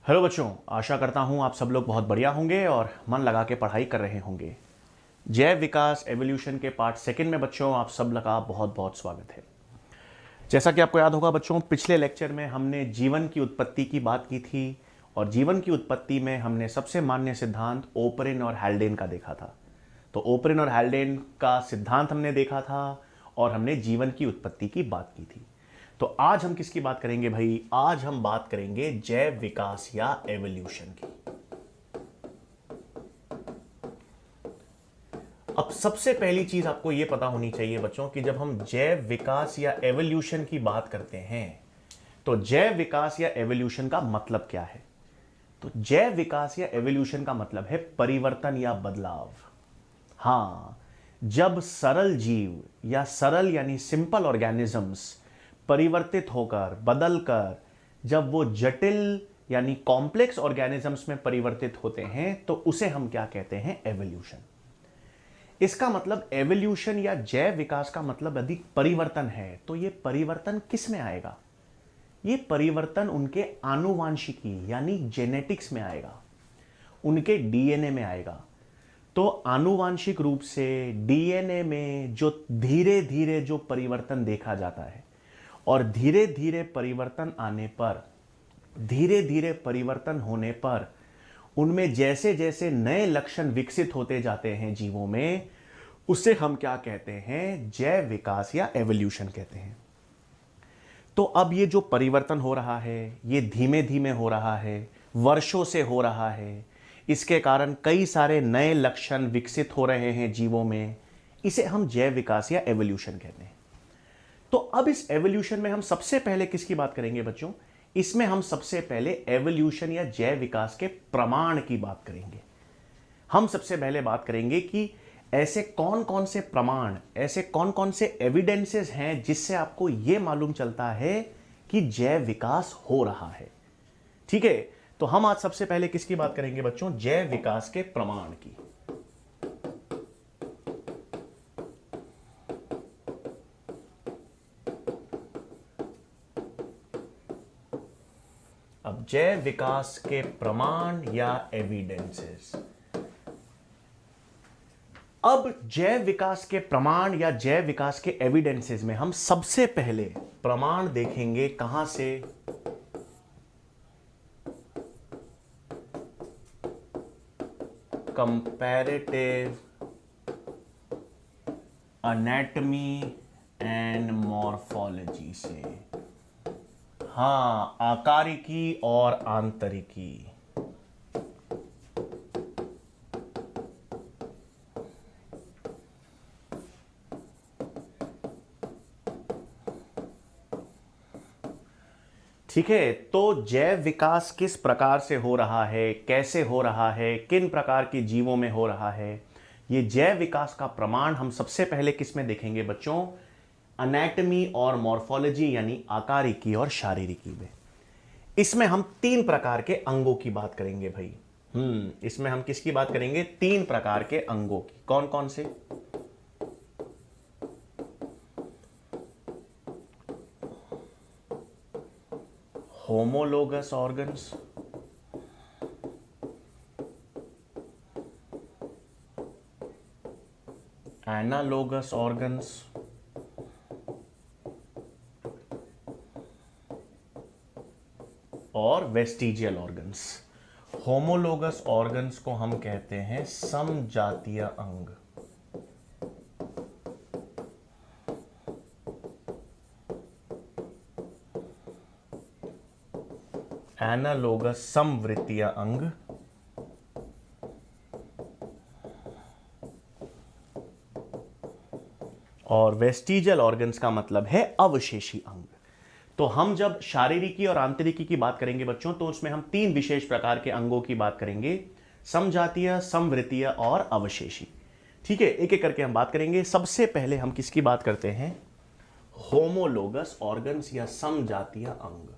Hello बच्चों, आशा करता हूँ आप सब लोग बहुत बढ़िया होंगे और मन लगा के पढ़ाई कर रहे होंगे। जैव विकास एवोल्यूशन के पार्ट सेकंड में बच्चों आप सब लगा बहुत बहुत स्वागत है। जैसा कि आपको याद होगा बच्चों, पिछले लेक्चर में हमने जीवन की उत्पत्ति की बात की थी और जीवन की उत्पत्ति में हमने सबसे मान्य सिद्धांत ओपरिन और हैल्डेन का देखा था। तो ओपरिन और हैल्डेन का सिद्धांत हमने देखा था और हमने जीवन की उत्पत्ति की बात की थी। तो आज हम किसकी बात करेंगे भाई? आज हम बात करेंगे जैव विकास या एवोल्यूशन की। अब सबसे पहली चीज आपको यह पता होनी चाहिए बच्चों कि जब हम जैव विकास या एवोल्यूशन की बात करते हैं तो जैव विकास या एवोल्यूशन का मतलब क्या है? तो जैव विकास या एवोल्यूशन का मतलब है परिवर्तन या बदलाव। हां, जब सरल जीव या सरल यानी सिंपल ऑर्गेनिजम्स परिवर्तित होकर बदलकर जब वो जटिल यानी कॉम्प्लेक्स ऑर्गेनिजम्स में परिवर्तित होते हैं तो उसे हम क्या कहते हैं? एवोल्यूशन। इसका मतलब एवोल्यूशन या जैव विकास का मतलब अधिक परिवर्तन है। तो ये परिवर्तन किस में आएगा? ये परिवर्तन उनके आनुवांशिकी यानी जेनेटिक्स में आएगा, उनके डीएनए में आएगा। तो आनुवांशिक रूप से डीएनए में जो धीरे धीरे जो परिवर्तन देखा जाता है और धीरे धीरे परिवर्तन आने पर, धीरे धीरे परिवर्तन होने पर उनमें जैसे जैसे नए लक्षण विकसित होते जाते हैं जीवों में, उसे हम क्या कहते हैं? जैव विकास या एवोल्यूशन कहते हैं। तो अब ये जो परिवर्तन हो रहा है ये धीमे धीमे हो रहा है, वर्षों से हो रहा है। इसके कारण कई सारे नए लक्षण विकसित हो रहे हैं जीवों में। इसे हम जैव विकास या एवोल्यूशन कहते हैं। तो अब इस एवोल्यूशन में हम सबसे पहले किसकी बात करेंगे बच्चों? इसमें हम सबसे पहले एवोल्यूशन या जैव विकास के प्रमाण की बात करेंगे। हम सबसे पहले बात करेंगे कि ऐसे कौन कौन से प्रमाण, ऐसे कौन कौन से एविडेंसेस हैं जिससे आपको यह मालूम चलता है कि जैव विकास हो रहा है। ठीक है, तो हम आज सबसे पहले किसकी बात करेंगे बच्चों? जैव विकास के प्रमाण की। अब जैव विकास के प्रमाण या एविडेंसेस। अब जैव विकास के प्रमाण या जैव विकास के एविडेंसेस में हम सबसे पहले प्रमाण देखेंगे कहां से? कंपैरेटिव एनाटॉमी एंड मॉर्फोलॉजी से। हां, आकारिकी और आंतरिकी। ठीक है, तो जैव विकास किस प्रकार से हो रहा है, कैसे हो रहा है, किन प्रकार के जीवों में हो रहा है, ये जैव विकास का प्रमाण हम सबसे पहले किस में देखेंगे बच्चों? एनाटॉमी और मॉर्फोलॉजी यानी आकारिकी और शारीरिकी में। इसमें हम तीन प्रकार के अंगों की बात करेंगे भाई। इसमें हम किसकी बात करेंगे? तीन प्रकार के अंगों की। कौन कौन से? होमोलोगस ऑर्गन्स, एनालोगस ऑर्गन्स और वेस्टिजियल ऑर्गन्स। होमोलोगस ऑर्गन्स को हम कहते हैं समजातीय अंग। एनालोगस समवृत्तीय अंग और वेस्टिजियल ऑर्गन्स का मतलब है अवशेषी अंग। तो हम जब शारीरिकी और आंतरिकी की बात करेंगे बच्चों तो उसमें हम तीन विशेष प्रकार के अंगों की बात करेंगे: समजातीय, समवृत्तीय और अवशेषी। ठीक है, एक एक करके हम बात करेंगे। सबसे पहले हम किसकी बात करते हैं? होमोलोगस ऑर्गन्स या समजातीय अंग।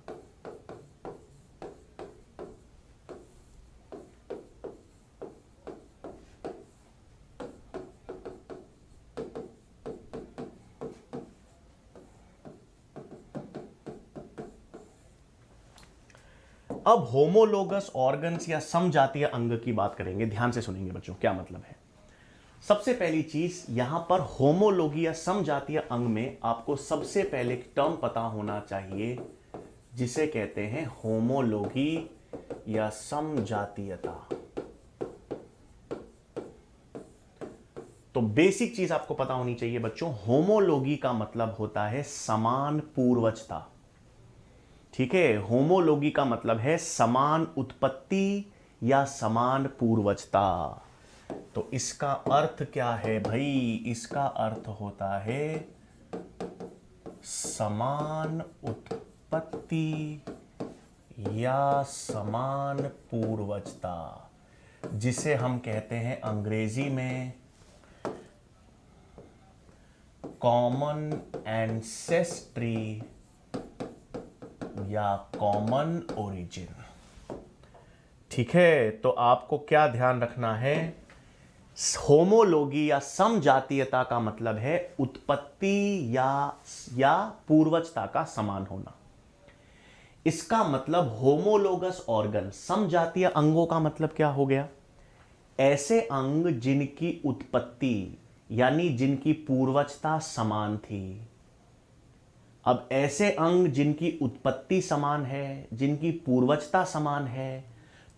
अब होमोलोगस ऑर्गन्स या समजातीय अंग की बात करेंगे। ध्यान से सुनेंगे बच्चों, क्या मतलब है। सबसे पहली चीज यहां पर होमोलोगी या समजातीय अंग में आपको सबसे पहले टर्म पता होना चाहिए जिसे कहते हैं होमोलोगी या समजातीयता। तो बेसिक चीज आपको पता होनी चाहिए बच्चों, होमोलोगी का मतलब होता है समान पूर्वजता। ठीक है, होमोलोगी का मतलब है समान उत्पत्ति या समान पूर्वजता। तो इसका अर्थ क्या है भाई, इसका अर्थ होता है समान उत्पत्ति या समान पूर्वजता, जिसे हम कहते हैं अंग्रेजी में कॉमन एंसेस्ट्री या कॉमन ओरिजिन। ठीक है, तो आपको क्या ध्यान रखना है, होमोलोगी या समजातीयता का मतलब है उत्पत्ति या पूर्वजता का समान होना। इसका मतलब होमोलोगस ऑर्गन, समजातीय अंगों का मतलब क्या हो गया, ऐसे अंग जिनकी उत्पत्ति यानी जिनकी पूर्वजता समान थी। अब ऐसे अंग जिनकी उत्पत्ति समान है, जिनकी पूर्वजता समान है,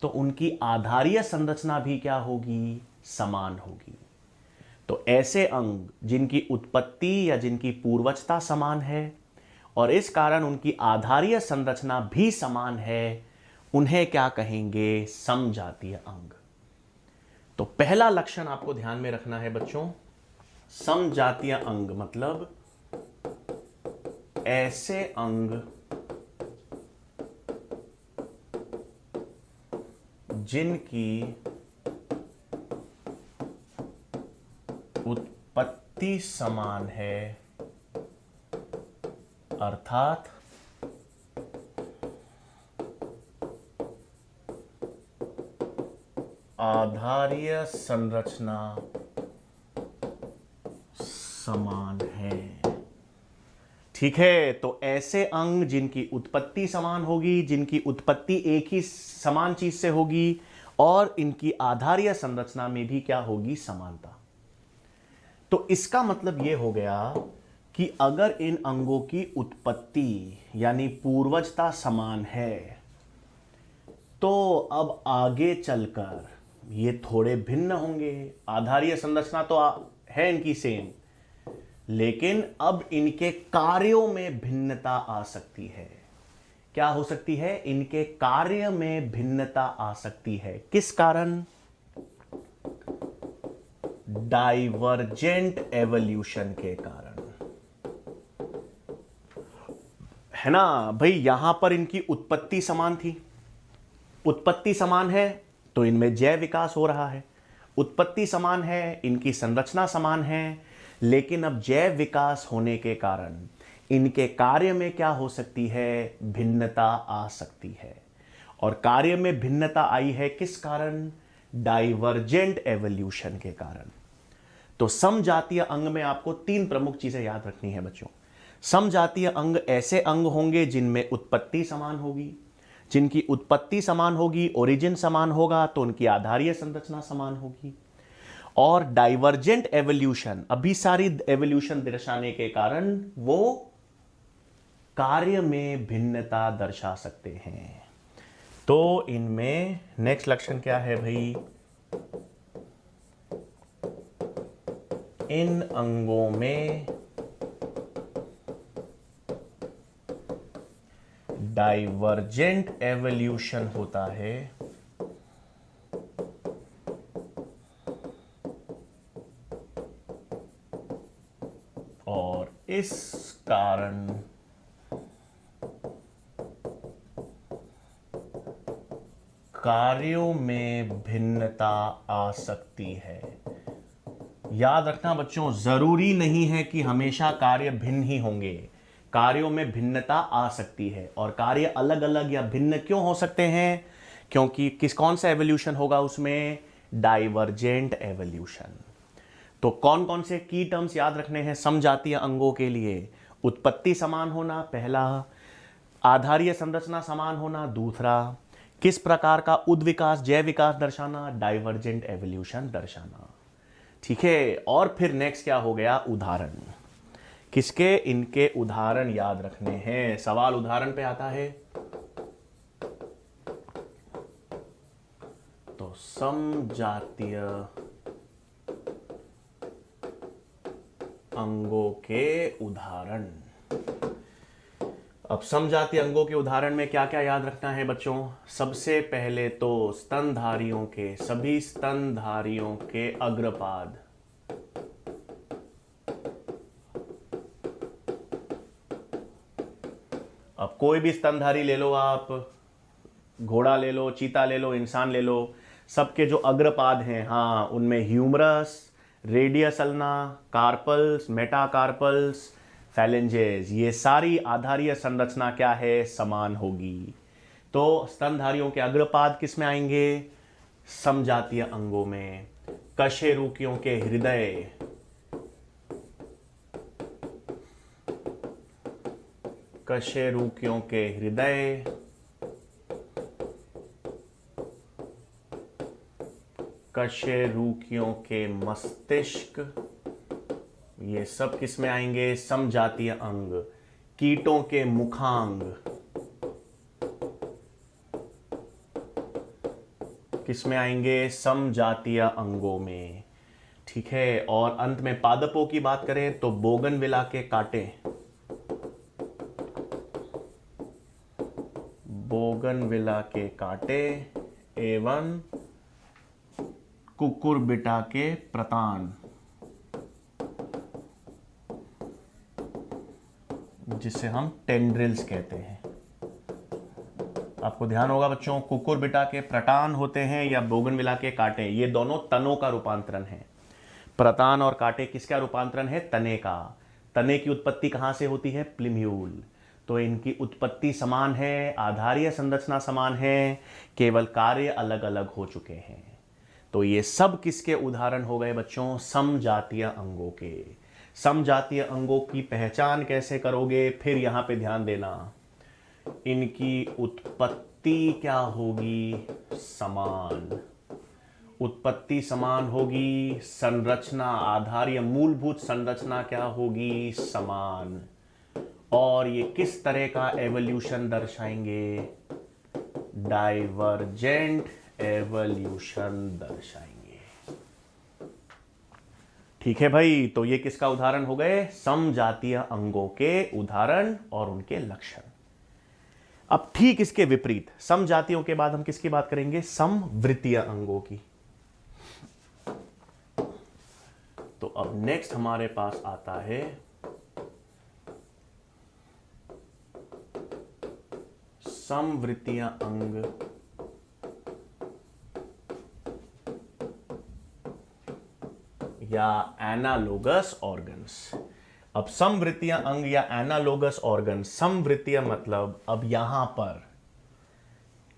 तो उनकी आधारीय संरचना भी क्या होगी, समान होगी। तो ऐसे अंग जिनकी उत्पत्ति या जिनकी पूर्वजता समान है और इस कारण उनकी आधारीय संरचना भी समान है, उन्हें क्या कहेंगे, समजातीय अंग। तो पहला लक्षण आपको ध्यान में रखना है बच्चों, समजातीय अंग मतलब ऐसे अंग जिनकी उत्पत्ति समान है, अर्थात आधारीय संरचना समान है। ठीक है, तो ऐसे अंग जिनकी उत्पत्ति समान होगी, जिनकी उत्पत्ति एक ही समान चीज से होगी और इनकी आधारीय संरचना में भी क्या होगी, समानता। तो इसका मतलब यह हो गया कि अगर इन अंगों की उत्पत्ति यानी पूर्वजता समान है, तो अब आगे चलकर ये थोड़े भिन्न होंगे। आधारीय संरचना तो है इनकी सेम, लेकिन अब इनके कार्यों में भिन्नता आ सकती है। क्या हो सकती है, इनके कार्य में भिन्नता आ सकती है। किस कारण, डाइवर्जेंट एवोल्यूशन के कारण, है ना भाई। यहां पर इनकी उत्पत्ति समान थी, उत्पत्ति समान है तो इनमें जैव विकास हो रहा है, उत्पत्ति समान है, इनकी संरचना समान है, लेकिन अब जैव विकास होने के कारण इनके कार्य में क्या हो सकती है, भिन्नता आ सकती है। और कार्य में भिन्नता आई है किस कारण, डाइवर्जेंट एवोल्यूशन के कारण। तो समजातीय अंग में आपको तीन प्रमुख चीजें याद रखनी है बच्चों। समजातीय अंग ऐसे अंग होंगे जिनमें उत्पत्ति समान होगी, जिनकी उत्पत्ति समान होगी, ओरिजिन समान होगा, तो उनकी आधारीय संरचना समान होगी। और डाइवर्जेंट एवोल्यूशन, अभिसारी एवोल्यूशन दर्शाने के कारण वो कार्य में भिन्नता दर्शा सकते हैं। तो इनमें नेक्स्ट लक्षण क्या है भाई, इन अंगों में डाइवर्जेंट एवोल्यूशन होता है और इस कारण कार्यों में भिन्नता आ सकती है। याद रखना बच्चों, जरूरी नहीं है कि हमेशा कार्य भिन्न ही होंगे, कार्यों में भिन्नता आ सकती है। और कार्य अलग अलग या भिन्न क्यों हो सकते हैं, क्योंकि कौन सा एवोल्यूशन होगा उसमें, डाइवर्जेंट एवोल्यूशन। तो कौन कौन से की टर्म्स याद रखने हैं समजातीय अंगों के लिए, उत्पत्ति समान होना पहला, आधारीय संरचना समान होना दूसरा, किस प्रकार का उद्विकास, जैव विकास दर्शाना, डाइवर्जेंट एवोल्यूशन दर्शाना। ठीक है, और फिर नेक्स्ट क्या हो गया, उदाहरण। किसके, इनके उदाहरण याद रखने हैं। सवाल उदाहरण पे आता है तो समजातीय अंगों के उदाहरण। अब समजातीय अंगों के उदाहरण में क्या क्या याद रखना है बच्चों। सबसे पहले तो स्तनधारियों के, सभी स्तनधारियों के अग्रपाद। अब कोई भी स्तनधारी ले लो आप, घोड़ा ले लो, चीता ले लो, इंसान ले लो, सबके जो अग्रपाद हैं, हाँ, उनमें humerus, radius ulna, carpals, metacarpals, phalanges, ये सारी आधारीय संरचना क्या है, समान होगी। तो स्तनधारियों के अग्रपाद किस में आएंगे, समजातीय अंगों में। कशेरुकियों के हृदय, कशेरुकियों के हृदय, कशेरुकियों के मस्तिष्क, ये सब किस में आएंगे, समजातीय अंग। कीटों के मुखांग किस में आएंगे, समजातीय अंगों में। ठीक है, और अंत में पादपों की बात करें तो बोगनविला के कांटे, बोगनविला के कांटे एवं कुकुरबिटा के प्रतान, जिसे हम टेंड्रिल्स कहते हैं। आपको ध्यान होगा बच्चों, कुकुरबिटा के प्रतान होते हैं या बोगनविला के कांटे, ये दोनों तनों का रूपांतरण है। प्रतान और कांटे किसका रूपांतरण है, तने का। तने की उत्पत्ति कहां से होती है, प्लिम्यूल। तो इनकी उत्पत्ति समान है, आधारीय संरचना समान है, केवल कार्य अलग अलग हो चुके हैं। तो ये सब किसके उदाहरण हो गए बच्चों, समजातीय अंगों के। समजातीय अंगों की पहचान कैसे करोगे, फिर यहां पे ध्यान देना, इनकी उत्पत्ति क्या होगी, समान। उत्पत्ति समान होगी, संरचना, आधारीय मूलभूत संरचना क्या होगी, समान। और ये किस तरह का एवोल्यूशन दर्शाएंगे, डाइवर्जेंट एवोल्यूशन दर्शाएंगे। ठीक है भाई, तो ये किसका उदाहरण हो गए, समजातीय अंगों के उदाहरण और उनके लक्षण। अब ठीक इसके विपरीत, समजातियों के बाद हम किसकी बात करेंगे, समवृत्तीय अंगों की। तो अब नेक्स्ट हमारे पास आता है समवृत्तीय अंग या एनालोगस ऑर्गन्स। अब समवृत्तीय अंग या एनालोगस ऑर्गन, समवृत्तीय मतलब अब यहां पर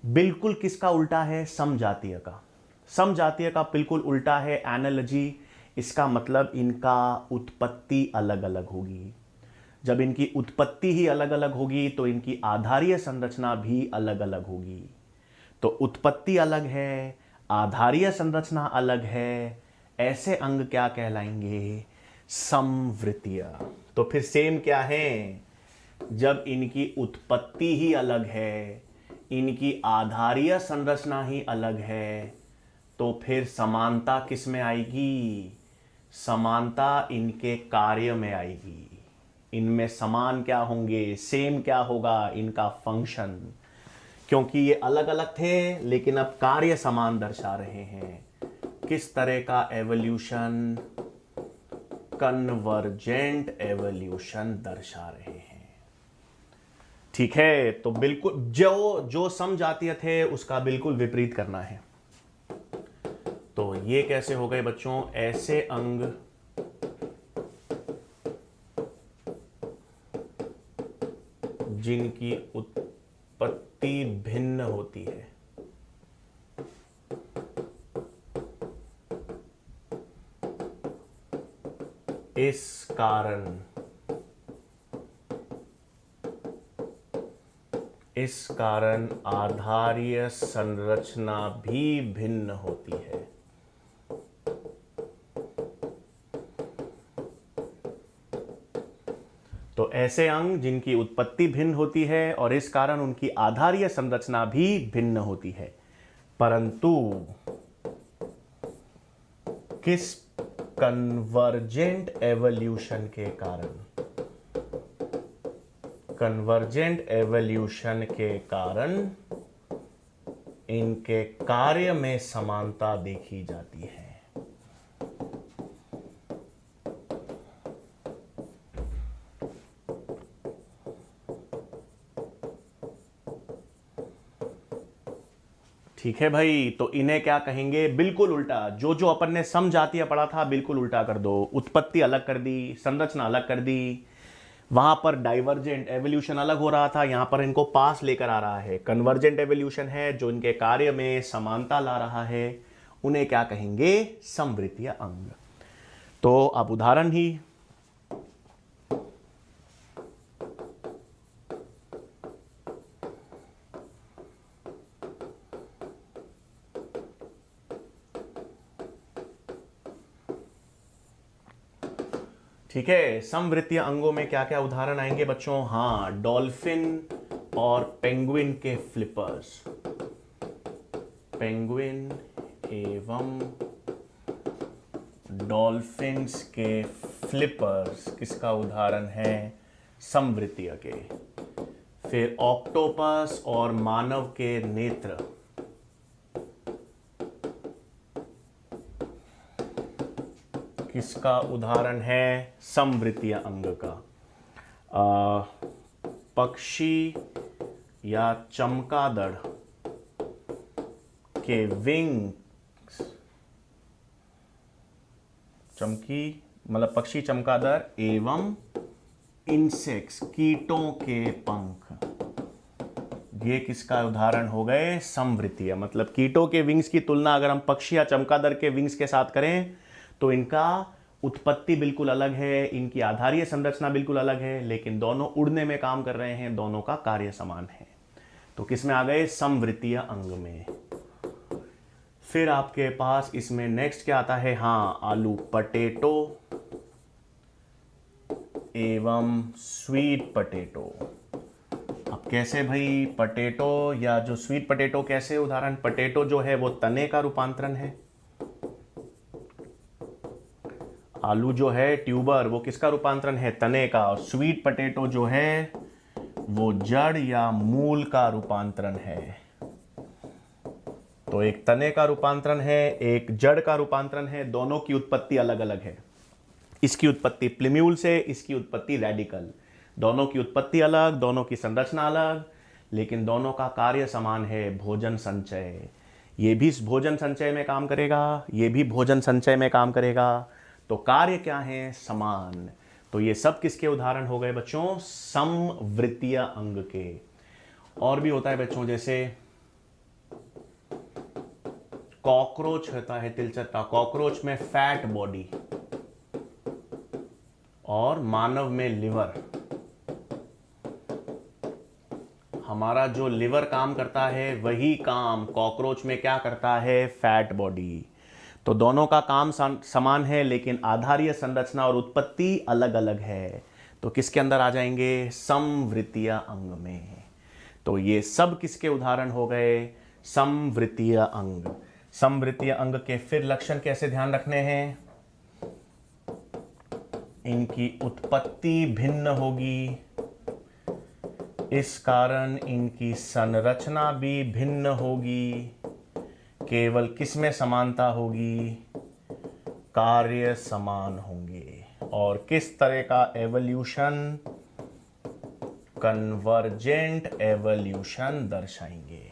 बिल्कुल किसका उल्टा है, समजातीय का। समजातीय का बिल्कुल उल्टा है एनालॉजी। इसका मतलब इनका उत्पत्ति अलग अलग होगी। जब इनकी उत्पत्ति ही अलग अलग होगी तो इनकी आधारीय संरचना भी अलग अलग होगी। तो उत्पत्ति अलग है, आधारीय संरचना अलग है, ऐसे अंग क्या कहलाएंगे, समवृत्तीय। तो फिर सेम क्या है, जब इनकी उत्पत्ति ही अलग है, इनकी आधारीय संरचना ही अलग है, तो फिर समानता किस में आएगी, समानता इनके कार्य में आएगी। इनमें समान क्या होंगे, सेम क्या होगा, इनका फंक्शन। क्योंकि ये अलग अलग थे लेकिन अब कार्य समान दर्शा रहे हैं। किस तरह का एवोल्यूशन, कन्वर्जेंट एवोल्यूशन दर्शा रहे हैं। ठीक है, तो बिल्कुल जो जो समजातीय थे उसका बिल्कुल विपरीत करना है। तो ये कैसे हो गए बच्चों, ऐसे अंग जिनकी उत्पत्ति भिन्न होती है। इस कारण इस कारण आधारीय संरचना भी भिन्न होती है। तो ऐसे अंग जिनकी उत्पत्ति भिन्न होती है और इस कारण उनकी आधारीय संरचना भी भिन्न होती है, परंतु किस कन्वर्जेंट एवोल्यूशन के कारण, कन्वर्जेंट एवोल्यूशन के कारण इनके कार्य में समानता देखी जाती है। ठीक है भाई, तो इन्हें क्या कहेंगे? बिल्कुल उल्टा। जो जो अपन ने समझातिया पढ़ा था बिल्कुल उल्टा कर दो। उत्पत्ति अलग कर दी, संरचना अलग कर दी। वहां पर डाइवर्जेंट एवोल्यूशन अलग हो रहा था, यहां पर इनको पास लेकर आ रहा है। कन्वर्जेंट एवोल्यूशन है जो इनके कार्य में समानता ला रहा है, उन्हें क्या कहेंगे? समवृत्तीय अंग। तो अब उदाहरण ही, ठीक है, समवृत्तीय अंगों में क्या क्या उदाहरण आएंगे बच्चों? हाँ, डॉल्फिन और पेंगुइन के फ्लिपर्स। पेंगुइन एवं डॉल्फिन्स के फ्लिपर्स किसका उदाहरण है? समवृत्तीय के। फिर ऑक्टोपस और मानव के नेत्र, किसका उदाहरण है? समवृत्तीय अंग का। पक्षी या चमगादड़ के विंग्स, पक्षी चमगादड़ एवं इंसेक्ट्स, कीटों के पंख, ये किसका उदाहरण हो गए? समवृत्तीय। मतलब कीटों के विंग्स की तुलना अगर हम पक्षी या चमगादड़ के विंग्स के साथ करें तो इनका उत्पत्ति बिल्कुल अलग है, इनकी आधारीय संरचना बिल्कुल अलग है, लेकिन दोनों उड़ने में काम कर रहे हैं, दोनों का कार्य समान है। तो किसमें आ गए? समवृत्तीय अंग में। फिर आपके पास इसमें नेक्स्ट क्या आता है? हाँ, आलू पटेटो एवं स्वीट पटेटो। अब कैसे भाई? पटेटो या जो स्वीट पटेटो कैसे उदाहरण? पटेटो जो है वो तने का रूपांतरण है, आलू जो है ट्यूबर वो किसका रूपांतरण है? तने का। और स्वीट पटेटो जो है वो जड़ या मूल का रूपांतरण है। तो एक तने का रूपांतरण है, एक जड़ का रूपांतरण है, दोनों की उत्पत्ति अलग अलग है। इसकी उत्पत्ति प्लिम्यूल से, इसकी उत्पत्ति रेडिकल। दोनों की उत्पत्ति अलग, दोनों की संरचना अलग, लेकिन दोनों का कार्य समान है, भोजन संचय। ये भी भोजन संचय में काम करेगा, ये भी भोजन संचय में काम करेगा। तो कार्य क्या है? समान। तो ये सब किसके उदाहरण हो गए बच्चों? समवृत्तीय अंग के। और भी होता है बच्चों, जैसे कॉकरोच होता है, तिलचट्टा। कॉकरोच में फैट बॉडी और मानव में लिवर। हमारा जो लिवर काम करता है वही काम कॉकरोच में क्या करता है? Fat body. तो दोनों का काम समान है, लेकिन आधारीय संरचना और उत्पत्ति अलग अलग है। तो किसके अंदर आ जाएंगे? समवृत्तीय अंग में। तो ये सब किसके उदाहरण हो गए? समवृत्तीय अंग। समवृत्तीय अंग के फिर लक्षण कैसे ध्यान रखने हैं? इनकी उत्पत्ति भिन्न होगी, इस कारण इनकी संरचना भी भिन्न होगी। केवल किसमें समानता होगी? कार्य समान होंगे। और किस तरह का एवोल्यूशन? कन्वर्जेंट एवोल्यूशन दर्शाएंगे।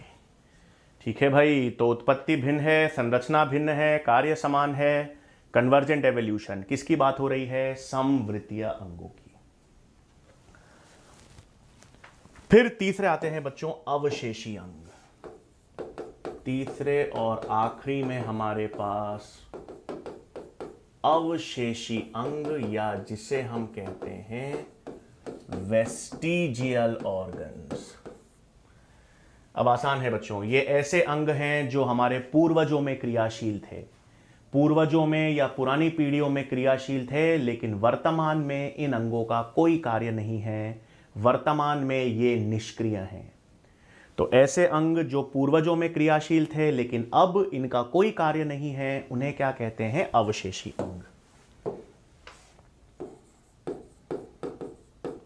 ठीक है भाई, तो उत्पत्ति भिन्न है, संरचना भिन्न है, कार्य समान है। कन्वर्जेंट एवोल्यूशन किसकी बात हो रही है? समवृत्तीय अंगों की। फिर तीसरे आते हैं बच्चों अवशेषी अंग। तीसरे और आखिरी में हमारे पास अवशेषी अंग, या जिसे हम कहते हैं वेस्टिजियल ऑर्गन्स। अब आसान है बच्चों, ये ऐसे अंग हैं जो हमारे पूर्वजों में क्रियाशील थे, पूर्वजों में या पुरानी पीढ़ियों में क्रियाशील थे, लेकिन वर्तमान में इन अंगों का कोई कार्य नहीं है, वर्तमान में ये निष्क्रिय हैं। तो ऐसे अंग जो पूर्वजों में क्रियाशील थे लेकिन अब इनका कोई कार्य नहीं है, उन्हें क्या कहते हैं? अवशेषी अंग।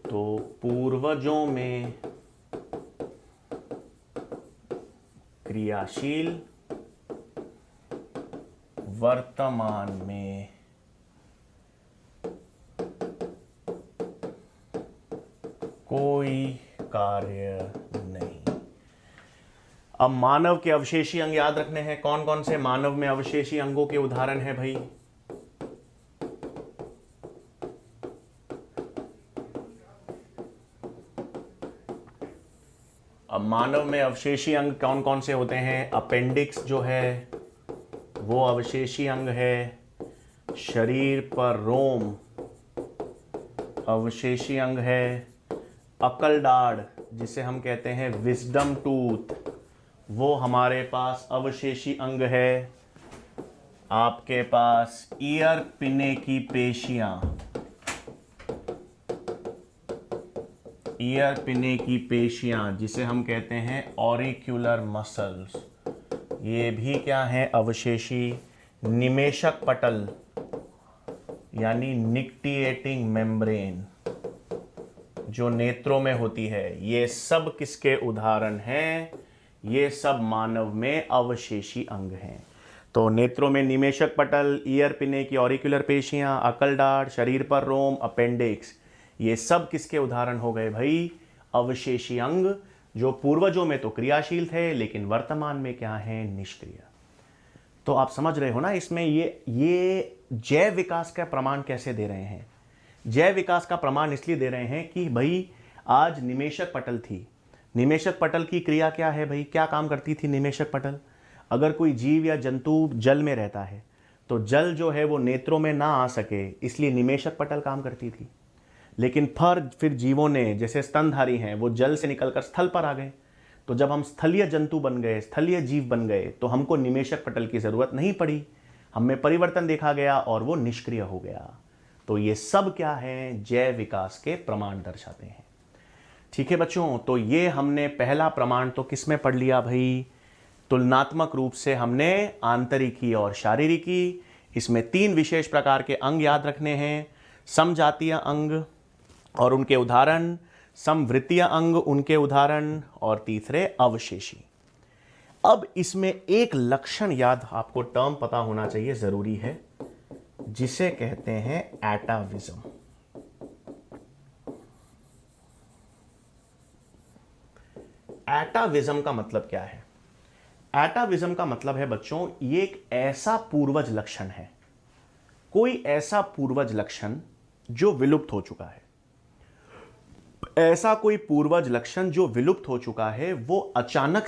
तो पूर्वजों में क्रियाशील, वर्तमान में कोई कार्य नहीं। अब मानव के अवशेषी अंग याद रखने हैं। कौन कौन से मानव में अवशेषी अंगों के उदाहरण हैं भाई? अब मानव में अवशेषी अंग कौन कौन से होते हैं? अपेंडिक्स जो है वो अवशेषी अंग है, शरीर पर रोम अवशेषी अंग है, अकल दाढ़ जिसे हम कहते हैं विजडम टूथ वो हमारे पास अवशेषी अंग है। आपके पास ईयर पिने की पेशियां, ईयर पिने की पेशियां जिसे हम कहते हैं ऑरिक्यूलर मसल्स, ये भी क्या है? अवशेषी। निमेशक पटल यानी निक्टिएटिंग मेम्ब्रेन जो नेत्रों में होती है, ये सब किसके उदाहरण हैं? ये सब मानव में अवशेषी अंग हैं। तो नेत्रों में निमेशक पटल, ईयर पिने की ऑरिक्यूलर पेशियां, अकल दाढ़, शरीर पर रोम, अपेंडिक्स, ये सब किसके उदाहरण हो गए भाई? अवशेषी अंग जो पूर्वजों में तो क्रियाशील थे लेकिन वर्तमान में क्या है? निष्क्रिय। तो आप समझ रहे हो ना इसमें ये जैव विकास का प्रमाण कैसे दे रहे हैं? जैव विकास का प्रमाण इसलिए दे रहे हैं कि भाई आज निमेशक पटल थी, निमेशक पटल की क्रिया क्या है भाई? क्या काम करती थी निमेशक पटल? अगर कोई जीव या जंतु जल में रहता है तो जल जो है वो नेत्रों में ना आ सके, इसलिए निमेशक पटल काम करती थी। लेकिन फिर जीवों ने, जैसे स्तनधारी हैं, वो जल से निकलकर स्थल पर आ गए। तो जब हम स्थलीय जंतु बन गए, स्थलीय जीव बन गए, तो हमको निमेशक पटल की जरूरत नहीं पड़ी, हमें परिवर्तन देखा गया और वो निष्क्रिय हो गया। तो ये सब क्या है? जैव विकास के प्रमाण दर्शाते हैं। ठीक है बच्चों, तो ये हमने पहला प्रमाण तो किस में पढ़ लिया भाई? तुलनात्मक रूप से हमने आंतरिकी और शारीरिकी, इसमें 3 विशेष प्रकार के अंग याद रखने हैं। समजातीय अंग और उनके उदाहरण, समवृत्तीय अंग उनके उदाहरण, और तीसरे अवशेषी। अब इसमें एक लक्षण याद, आपको टर्म पता होना चाहिए, जरूरी है, जिसे कहते हैं एटाविज्म। एटाविज्म का मतलब क्या है? एटाविज्म का मतलब है बच्चों, ये एक ऐसा पूर्वज लक्षण है, कोई ऐसा पूर्वज लक्षण जो विलुप्त हो चुका है। ऐसा कोई पूर्वज लक्षण जो विलुप्त हो चुका है वो अचानक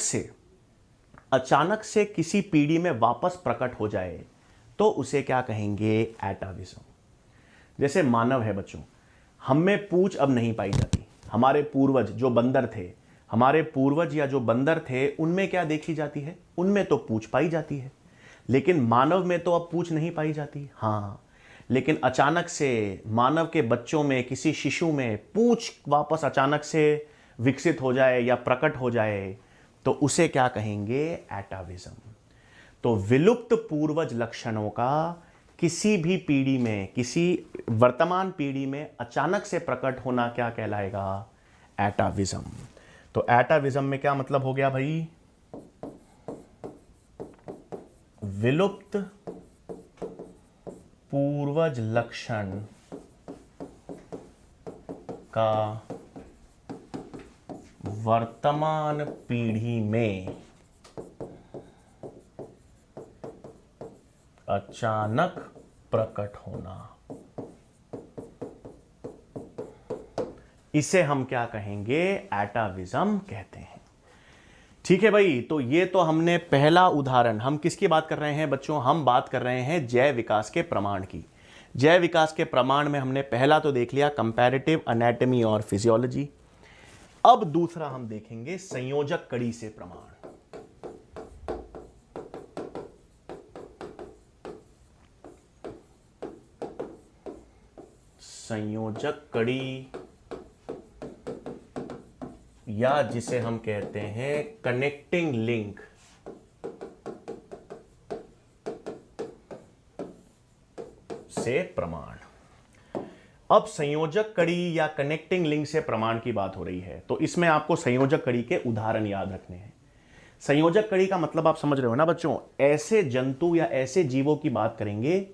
से किसी पीढ़ी में वापस प्रकट हो जाए तो उसे क्या कहेंगे? एटाविज्म। जैसे मानव है बच्चों, हम में पूंछ अब नहीं पाई जाती। हमारे पूर्वज जो बंदर थे, हमारे पूर्वज या जो बंदर थे, उनमें क्या देखी जाती है? उनमें तो पूंछ पाई जाती है, लेकिन मानव में तो अब पूंछ नहीं पाई जाती। हाँ, लेकिन अचानक से मानव के बच्चों में, किसी शिशु में पूंछ वापस अचानक से विकसित हो जाए या प्रकट हो जाए तो उसे क्या कहेंगे? एटाविज्म। तो विलुप्त पूर्वज लक्षणों का किसी भी पीढ़ी में, किसी वर्तमान पीढ़ी में अचानक से प्रकट होना क्या कहलाएगा? एटाविज्म। तो एटाविज्म में क्या मतलब हो गया भाई? विलुप्त पूर्वज लक्षण का वर्तमान पीढ़ी में अचानक प्रकट होना, इसे हम क्या कहेंगे? एटाविज्म कहते हैं। ठीक है भाई, तो ये तो हमने पहला उदाहरण, हम किसकी बात कर रहे हैं बच्चों? हम बात कर रहे हैं जैव विकास के प्रमाण की। जैव विकास के प्रमाण में हमने पहला तो देख लिया कंपैरेटिव एनाटॉमी और फिजियोलॉजी। अब दूसरा हम देखेंगे संयोजक कड़ी से प्रमाण। संयोजक कड़ी या जिसे हम कहते हैं कनेक्टिंग लिंक से प्रमाण। अब संयोजक कड़ी या कनेक्टिंग लिंक से प्रमाण की बात हो रही है, तो इसमें आपको संयोजक कड़ी के उदाहरण याद रखने हैं। संयोजक कड़ी का मतलब आप समझ रहे हो ना बच्चों, ऐसे जंतु या ऐसे जीवों की बात करेंगे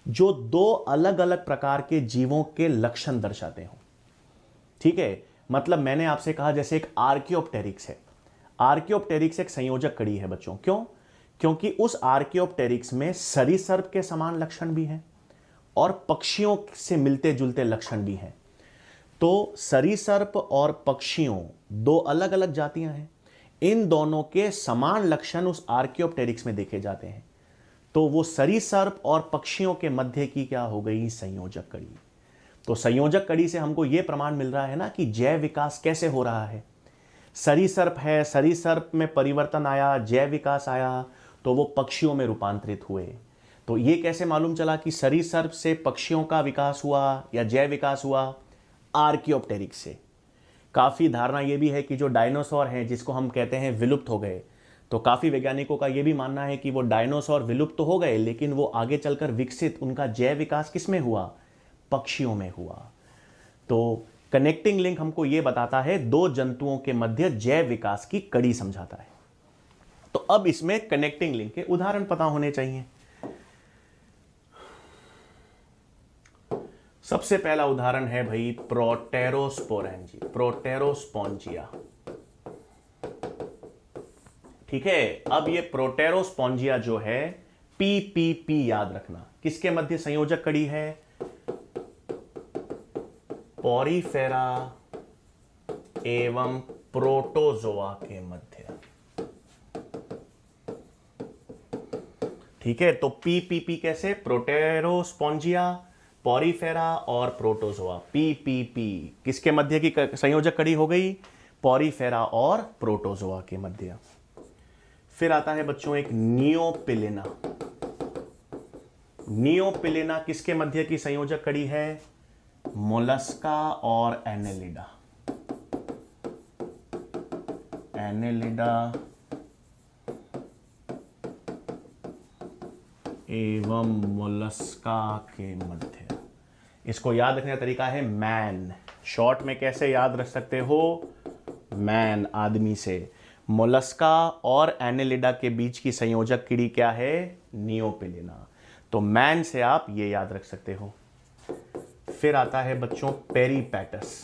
जो दो अलग अलग प्रकार के जीवों के लक्षण दर्शाते हो। ठीक है, मतलब मैंने आपसे कहा जैसे एक आर्कियोप्टेरिक्स है, आर्कियोप्टेरिक्स एक संयोजक कड़ी है बच्चों। क्यों? क्योंकि उस आर्कियोप्टेरिक्स में सरीसर्प के समान लक्षण भी हैं और पक्षियों से मिलते जुलते लक्षण भी हैं। तो सरीसर्प और पक्षियों दो अलग अलग जातियां हैं, इन दोनों के समान लक्षण उस आर्कियोप्टेरिक्स में देखे जाते हैं। तो वो सरीसर्प और पक्षियों के मध्य की क्या हो गई? संयोजक कड़ी। तो संयोजक कड़ी से हमको यह प्रमाण मिल रहा है ना कि जैव विकास कैसे हो रहा है। सरीसर्प है, सरीसर्प में परिवर्तन आया, जैव विकास आया, तो वो पक्षियों में रूपांतरित हुए। तो ये कैसे मालूम चला कि सरीसर्प से पक्षियों का विकास हुआ या जैव विकास हुआ? आर्कियोप्टेरिक्स से। काफी धारणा यह भी है कि जो डायनासोर हैं जिसको हम कहते हैं विलुप्त हो गए, तो काफी वैज्ञानिकों का यह भी मानना है कि वो डायनासोर विलुप्त तो हो गए, लेकिन वो आगे चलकर विकसित, उनका जैव विकास किसमें हुआ? पक्षियों में हुआ। तो कनेक्टिंग लिंक हमको यह बताता है दो जंतुओं के मध्य जैव विकास की कड़ी समझाता है। तो अब इसमें कनेक्टिंग लिंक के उदाहरण पता होने चाहिए। सबसे पहला उदाहरण है भाई प्रोटेरोस्पोरेंजी, प्रोटेरोस्पोंजिया। ठीक है, अब ये प्रोटेरोस्पोंजिया जो है पीपीपी याद रखना, किसके मध्य संयोजक कड़ी है? पॉरीफेरा एवं प्रोटोजोआ के मध्य। ठीक है, तो पीपीपी कैसे? प्रोटेरोस्पोंजिया, पॉरीफेरा और प्रोटोजोआ, पीपीपी किसके मध्य की संयोजक कड़ी हो गई? पॉरीफेरा और प्रोटोजोआ के मध्य। फिर आता है बच्चों एक नियोपिलिना। नियोपिलिना किसके मध्य की संयोजक कड़ी है? मोलस्का और एनेलिडा, एनेलिडा एवं मोलस्का के मध्य। इसको याद रखने का तरीका है मैन। शॉर्ट में कैसे याद रख सकते हो? मैन, आदमी से। मोलस्का और एनेलिडा के बीच की संयोजक कीड़ी क्या है? नियोपिलिना। तो मैन से आप ये याद रख सकते हो। फिर आता है बच्चों पेरीपैटस।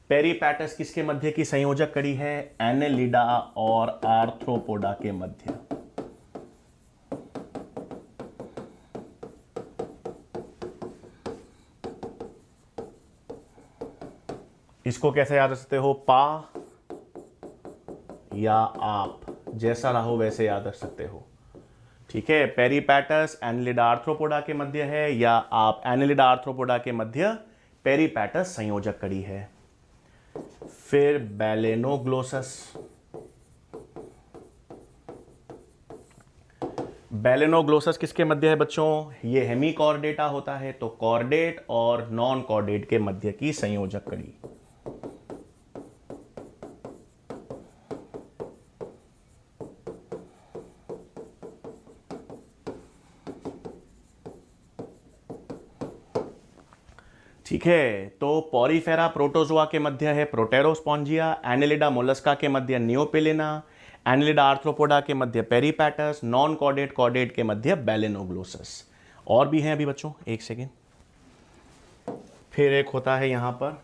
पेरीपैटस किसके मध्य की संयोजक कड़ी है? एनेलिडा और आर्थ्रोपोडा के मध्य। इसको कैसे याद रख सकते हो? पा या आप, जैसा रहो वैसे याद रख सकते हो। ठीक है, पेरीपैटस एनेलिडा आर्थ्रोपोडा के मध्य है, या आप एनेलिडा आर्थ्रोपोडा के मध्य पेरीपैटस संयोजक कड़ी है। फिर बैलेनोग्लोसस। बैलेनोग्लोसस किसके मध्य है बच्चों? ये हेमीकॉर्डेटा होता है, तो कॉर्डेट और नॉन कॉर्डेट के मध्य की संयोजक कड़ी। ठीक है, तो पॉरीफेरा प्रोटोजोआ के मध्य है प्रोटेरोस्पोंजिया, एनेलिडा मोलस्का के मध्य नियोपिलिना, एनेलिडा आर्थ्रोपोडा के मध्य पेरीपैटस, नॉन कॉर्डेट कॉर्डेट के मध्य बैलेनोग्लोसस। और भी हैं अभी बच्चों, एक सेकेंड। फिर एक होता है यहां पर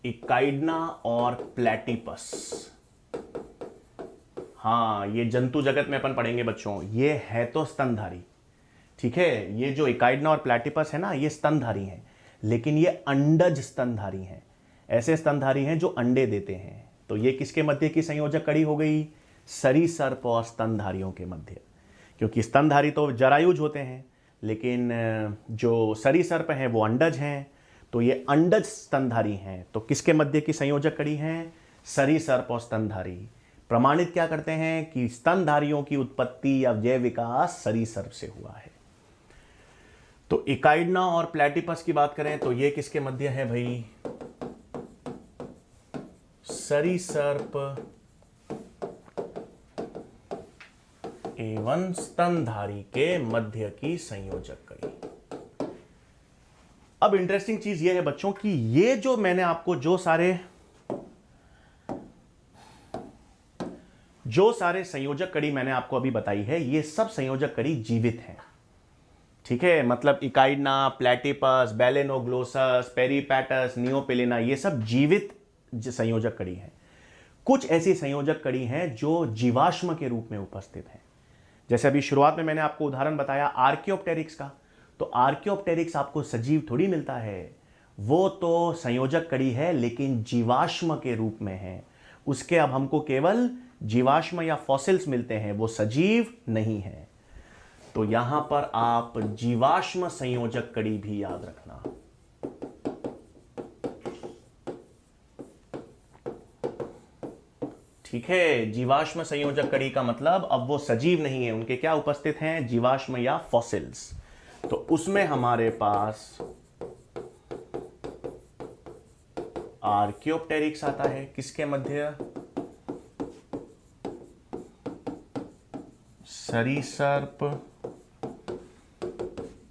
इकाइडना और प्लेटिपस। हाँ, ये जंतु जगत में अपन पढ़ेंगे बच्चों। ये है तो स्तनधारी। ठीक है, ये जो इकाइडना और प्लेटिपस है ना, ये स्तनधारी हैं, लेकिन ये अंडज स्तनधारी हैं। ऐसे स्तनधारी हैं जो अंडे देते हैं। तो ये किसके मध्य की संयोजक कड़ी हो गई? सरीसर्प और स्तनधारियों के मध्य। क्योंकि स्तनधारी तो जरायुज होते हैं, लेकिन जो सरीसर्प हैं वो अंडज हैं, तो ये अंडज स्तनधारी हैं। तो किसके मध्य की संयोजक कड़ी हैं? सरीसर्प और स्तनधारी। प्रमाणित क्या करते हैं कि स्तनधारियों की उत्पत्ति या जैव विकास सरीसर्प से हुआ है। तो इकाइडना और प्लेटिपस की बात करें तो ये किसके मध्य है भाई? सरीसर्प एवं स्तनधारी के मध्य की संयोजक कड़ी। अब इंटरेस्टिंग चीज यह है बच्चों कि ये जो मैंने आपको जो सारे संयोजक कड़ी मैंने आपको अभी बताई है, ये सब संयोजक कड़ी जीवित हैं। ठीक है, मतलब इकाइडना, प्लेटिपस, बेलेनोग्लोसस, पेरिपेटस, नियोपिलिना, ये सब जीवित संयोजक कड़ी हैं। कुछ ऐसी संयोजक कड़ी हैं जो जीवाश्म के रूप में उपस्थित हैं। जैसे अभी शुरुआत में मैंने आपको उदाहरण बताया आर्कियोप्टेरिक्स का, तो आर्कियोप्टेरिक्स आपको सजीव थोड़ी मिलता है, वो तो संयोजक कड़ी है लेकिन जीवाश्म के रूप में है। उसके अब हमको केवल जीवाश्म या फॉसिल्स मिलते हैं, वो सजीव नहीं है। तो यहां पर आप जीवाश्म संयोजक कड़ी भी याद रखना। ठीक है, जीवाश्म संयोजक कड़ी का मतलब अब वो सजीव नहीं है, उनके क्या उपस्थित हैं? जीवाश्म या फॉसिल्स। तो उसमें हमारे पास आर्कियोप्टेरिक्स आता है, किसके मध्य? सरीसर्प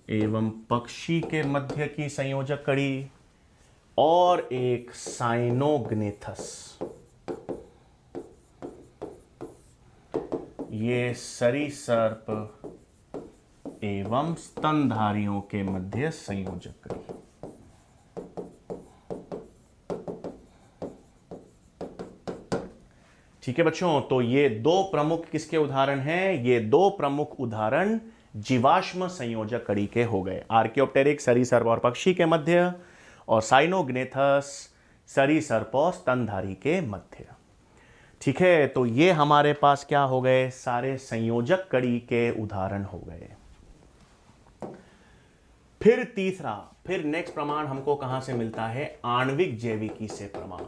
एवं पक्षी के मध्य की संयोजक कड़ी, और एक साइनोग्नेथस, ये सरीसर्प एवं स्तनधारियों के मध्य संयोजक कड़ी। ठीक है बच्चों, तो ये दो प्रमुख किसके उदाहरण हैं? ये दो प्रमुख उदाहरण जीवाश्म संयोजक कड़ी के हो गए। आर्कियोप्टेरिक्स सरीसर्प और पक्षी के मध्य, और साइनोग्नेथस सरीसर्प और स्तनधारी के मध्य। ठीक है, तो ये हमारे पास क्या हो गए? सारे संयोजक कड़ी के उदाहरण हो गए। फिर तीसरा, फिर नेक्स्ट प्रमाण हमको कहां से मिलता है? आणविक जैविकी से प्रमाण।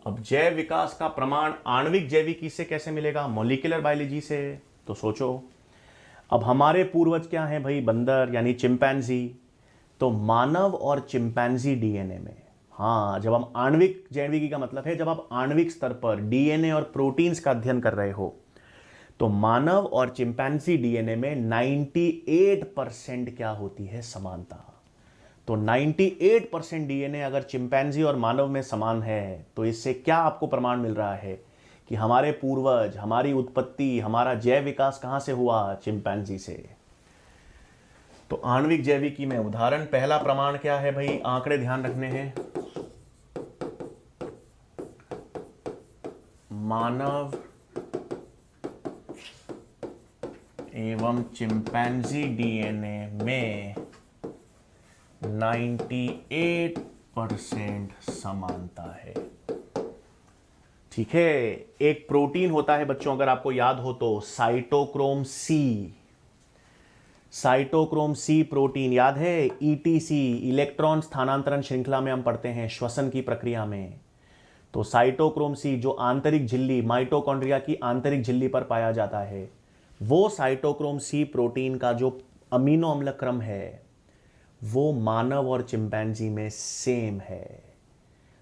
अब जैव विकास का प्रमाण आणविक जैविकी से कैसे मिलेगा? मॉलिक्यूलर बायोलॉजी से। तो सोचो, अब हमारे पूर्वज क्या हैं भाई? बंदर यानी चिंपैंजी। तो मानव और चिंपैंजी डीएनए में, हाँ, जब हम आणविक जैविकी का मतलब है जब आप आणविक स्तर पर डीएनए और प्रोटीन्स का अध्ययन कर रहे हो, तो मानव और चिंपैंजी डीएनए में 98% क्या होती है? समानता। तो 98% डीएनए अगर चिंपैंजी और मानव में समान है, तो इससे क्या आपको प्रमाण मिल रहा है कि हमारे पूर्वज, हमारी उत्पत्ति, हमारा जैव विकास कहां से हुआ? चिंपैंजी से। तो आणविक जैविकी में उदाहरण, पहला प्रमाण क्या है भाई? आंकड़े ध्यान रखने हैं। मानव एवं चिंपैंजी डीएनए में 98% समानता है। ठीक है, एक प्रोटीन होता है बच्चों, अगर आपको याद हो तो, cytochrome C. Cytochrome C protein याद है? ईटीसी, इलेक्ट्रॉन स्थानांतरण श्रृंखला में हम पढ़ते हैं, श्वसन की प्रक्रिया में। तो साइटोक्रोम सी जो आंतरिक झिल्ली, माइटोकॉन्ड्रिया की आंतरिक झिल्ली पर पाया जाता है, वो साइटोक्रोम सी प्रोटीन का जो अमीनो अम्ल क्रम है, वो मानव और चिंपैंजी में सेम है।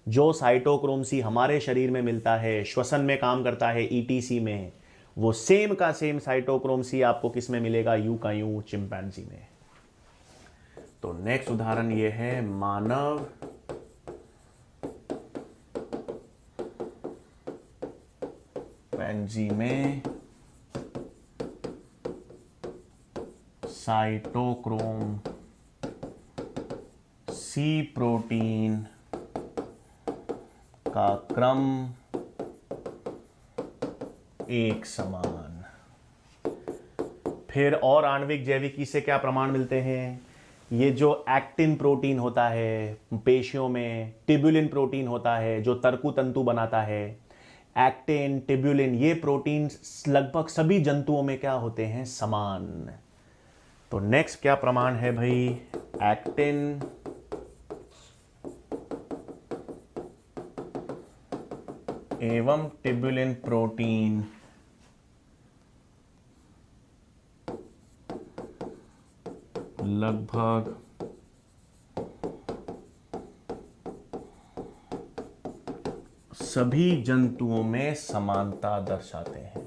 जो साइटोक्रोम सी हमारे शरीर में मिलता है, श्वसन में काम करता है, ईटीसी में, वो सेम का सेम साइटोक्रोम सी आपको किस में मिलेगा? यूं का यूं चिंपैंजी में। तो नेक्स्ट उदाहरण ये है, मानव चिंपैंजी में साइटोक्रोम सी प्रोटीन का क्रम एक समान। फिर और आणविक जैविकी से क्या प्रमाण मिलते हैं? ये जो एक्टिन प्रोटीन होता है पेशियों में, टिब्यूलिन प्रोटीन होता है जो तर्कु तंतु बनाता है, एक्टिन, टिब्यूलिन, ये प्रोटीन लगभग सभी जंतुओं में क्या होते हैं, समान। तो नेक्स्ट क्या प्रमाण है भाई, एक्टिन एवं टिब्यूलिन प्रोटीन लगभग सभी जंतुओं में समानता दर्शाते हैं।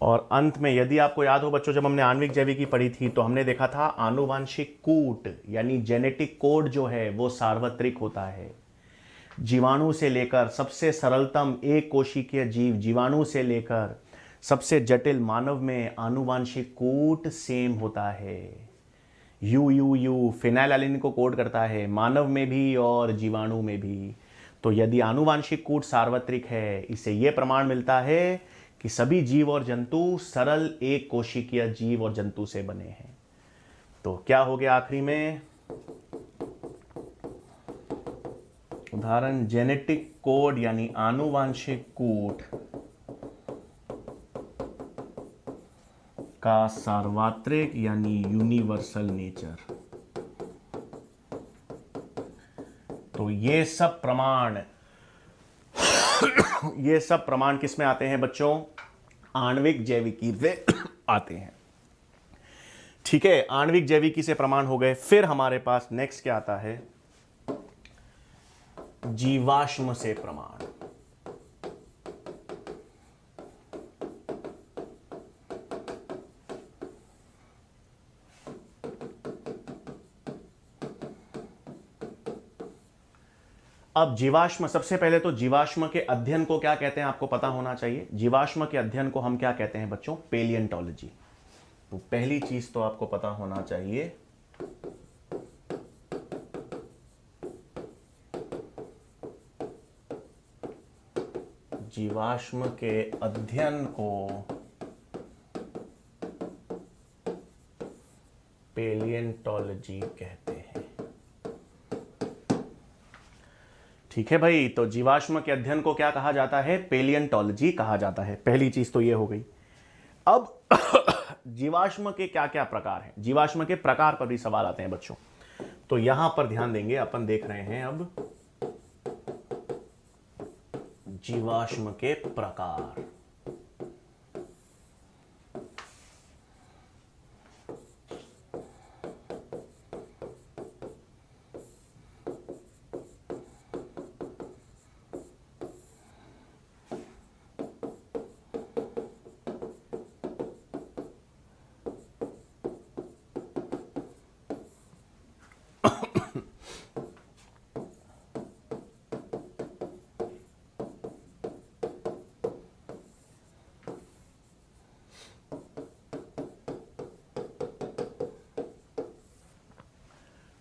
और अंत में यदि आपको याद हो बच्चों, जब हमने आणविक जैविकी पढ़ी थी तो हमने देखा था आनुवांशिक कूट यानी जेनेटिक कोड जो है वो सार्वत्रिक होता है। जीवाणु से लेकर सबसे सरलतम एक कोशिकीय जीव, जीवाणु से लेकर सबसे जटिल मानव में आनुवांशिक कूट सेम होता है। यू फिनाइलएलानिन को कोड करता है, मानव में भी और जीवाणु में भी। तो यदि आनुवांशिक कूट सार्वत्रिक है, इससे यह प्रमाण मिलता है कि सभी जीव और जंतु सरल एक कोशिकीय जीव और जंतु से बने हैं। तो क्या हो गया आखिरी में, उदाहरण जेनेटिक कोड यानी आनुवांशिक कूट का सार्वत्रिक यानी यूनिवर्सल नेचर। तो ये सब प्रमाण किस में आते हैं बच्चों, आणविक जैविकी से आते हैं। ठीक है, आणविक जैविकी से प्रमाण हो गए। फिर हमारे पास नेक्स्ट क्या आता है, जीवाश्म से प्रमाण। अब जीवाश्म, सबसे पहले तो जीवाश्म के अध्ययन को क्या कहते हैं आपको पता होना चाहिए। जीवाश्म के अध्ययन को हम क्या कहते हैं बच्चों, पेलियंटोलॉजी। तो पहली चीज तो आपको पता होना चाहिए, जीवाश्म के अध्ययन को पेलियंटोलॉजी कहते हैं। ठीक है भाई, तो जीवाश्म के अध्ययन को क्या कहा जाता है, पेलियंटोलॉजी कहा जाता है। पहली चीज तो ये हो गई। अब जीवाश्म के क्या क्या प्रकार हैं, जीवाश्म के प्रकार पर भी सवाल आते हैं बच्चों। तो यहां पर ध्यान देंगे, अपन देख रहे हैं अब जीवाश्म के प्रकार।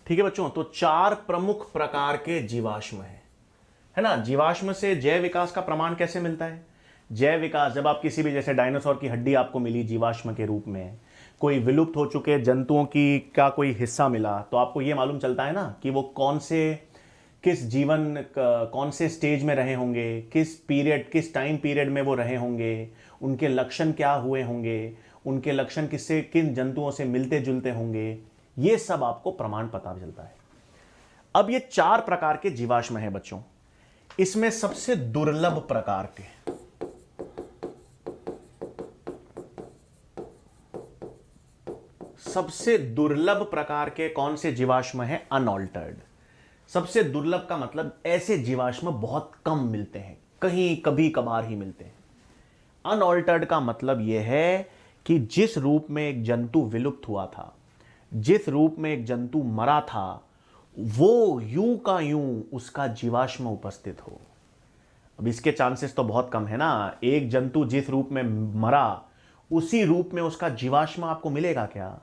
ठीक है बच्चों, तो चार प्रमुख प्रकार के जीवाश्म हैं, है ना। जीवाश्म से जैव विकास का प्रमाण कैसे मिलता है, जैव विकास जब आप किसी भी, जैसे डायनासोर की हड्डी आपको मिली जीवाश्म के रूप में, कोई विलुप्त हो चुके जंतुओं की का कोई हिस्सा मिला, तो आपको यह मालूम चलता है ना कि वो कौन से स्टेज में रहे होंगे, किस टाइम पीरियड में वो रहे होंगे, उनके लक्षण क्या हुए होंगे, उनके लक्षण किन जंतुओं से मिलते जुलते होंगे, ये सब आपको प्रमाण पता चलता है। अब ये चार प्रकार के जीवाश्म हैं बच्चों। इसमें सबसे दुर्लभ प्रकार के, सबसे दुर्लभ प्रकार के कौन से जीवाश्म हैं, अनऑल्टर्ड। सबसे दुर्लभ का मतलब ऐसे जीवाश्म बहुत कम मिलते हैं, कहीं कभी कभार ही मिलते हैं। अनऑल्टर्ड का मतलब यह है कि जिस रूप में एक जंतु विलुप्त हुआ था, जिस रूप में एक जंतु मरा था, वो यूं का यूं उसका जीवाश्म उपस्थित हो। अब इसके चांसेस तो बहुत कम है ना। एक जंतु जिस रूप में मरा उसी रूप में उसका जीवाश्म आपको मिलेगा क्या,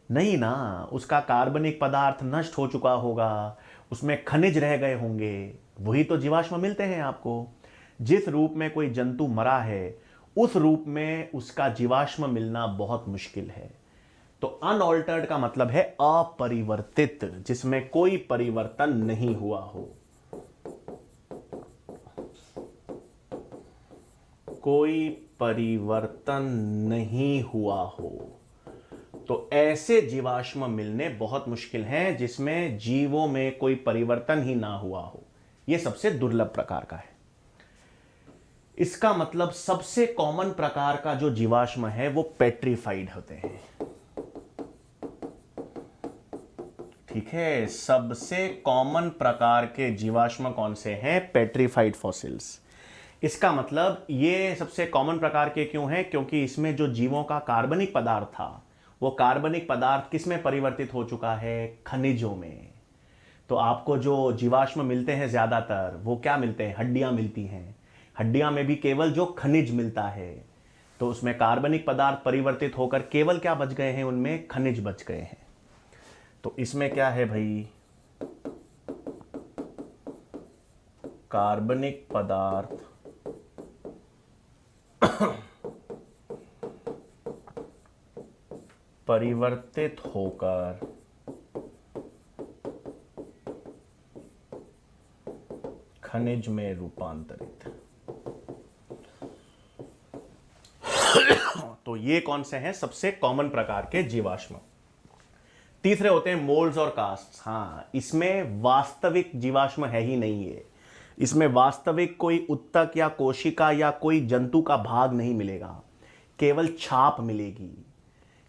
नहीं ना। उसका कार्बनिक पदार्थ नष्ट हो चुका होगा, उसमें खनिज रह गए होंगे, वही तो जीवाश्म मिलते हैं आपको। जिस रूप में कोई जंतु मरा है उस रूप में उसका जीवाश्म मिलना बहुत मुश्किल है। तो अनऑल्टर्ड का मतलब है अपरिवर्तित, जिसमें कोई परिवर्तन नहीं हुआ हो, कोई परिवर्तन नहीं हुआ हो। तो ऐसे जीवाश्म मिलने बहुत मुश्किल हैं जिसमें जीवों में कोई परिवर्तन ही ना हुआ हो। यह सबसे दुर्लभ प्रकार का है। इसका मतलब सबसे कॉमन प्रकार का जो जीवाश्म है वो पेट्रीफाइड होते हैं। ठीक है, सबसे कॉमन प्रकार के जीवाश्म कौन से हैं? Petrified fossils. इसका मतलब ये सबसे कॉमन प्रकार के क्यों हैं? क्योंकि इसमें जो जीवों का कार्बनिक पदार्थ था वो कार्बनिक पदार्थ किस में परिवर्तित हो चुका है? खनिजों में। तो आपको जो जीवाश्म मिलते हैं ज्यादातर वो क्या मिलते हैं? हड्डियां मिलती हैं। हड्डियां में भी केवल जो खनिज मिलता है, तो उसमें कार्बनिक पदार्थ परिवर्तित होकर केवल क्या बच गए हैं? उनमें खनिज बच गए हैं। तो इसमें क्या है भाई? कार्बनिक पदार्थ परिवर्तित होकर खनिज में रूपांतरित। तो ये कौन से हैं? सबसे कॉमन प्रकार के जीवाश्म। तीसरे होते हैं मोल्ड्स और कास्ट्स। हाँ, इसमें वास्तविक जीवाश्म है ही नहीं है। इसमें वास्तविक कोई उत्तक या कोशिका या कोई जंतु का भाग नहीं मिलेगा, केवल छाप मिलेगी।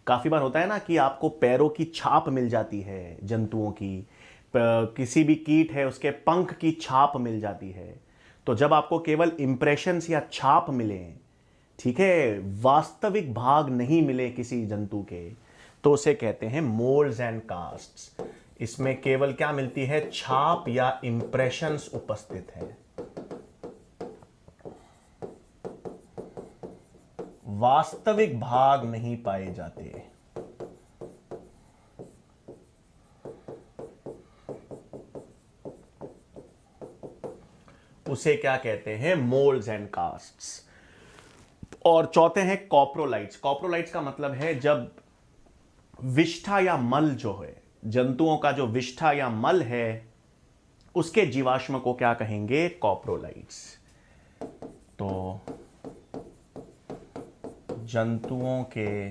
काफी बार होता है ना कि आपको पैरों की छाप मिल जाती है जंतुओं की, किसी भी कीट है उसके पंख की छाप मिल जाती है। तो जब आपको केवल इंप्रेशंस या छाप मिले, ठीक है, वास्तविक भाग नहीं मिले किसी जंतु के, तो उसे कहते हैं मोल्ड्स एंड कास्ट्स। इसमें केवल क्या मिलती है? छाप या इंप्रेशंस उपस्थित है, वास्तविक भाग नहीं पाए जाते। उसे क्या कहते हैं? Moulds and castes. और चौथे हैं कॉप्रोलाइट्स। कॉप्रोलाइट्स का मतलब है जब विष्ठा या मल जो है, जंतुओं का जो विष्ठा या मल है, उसके जीवाश्म को क्या कहेंगे? कॉप्रोलाइट्स। तो जंतुओं के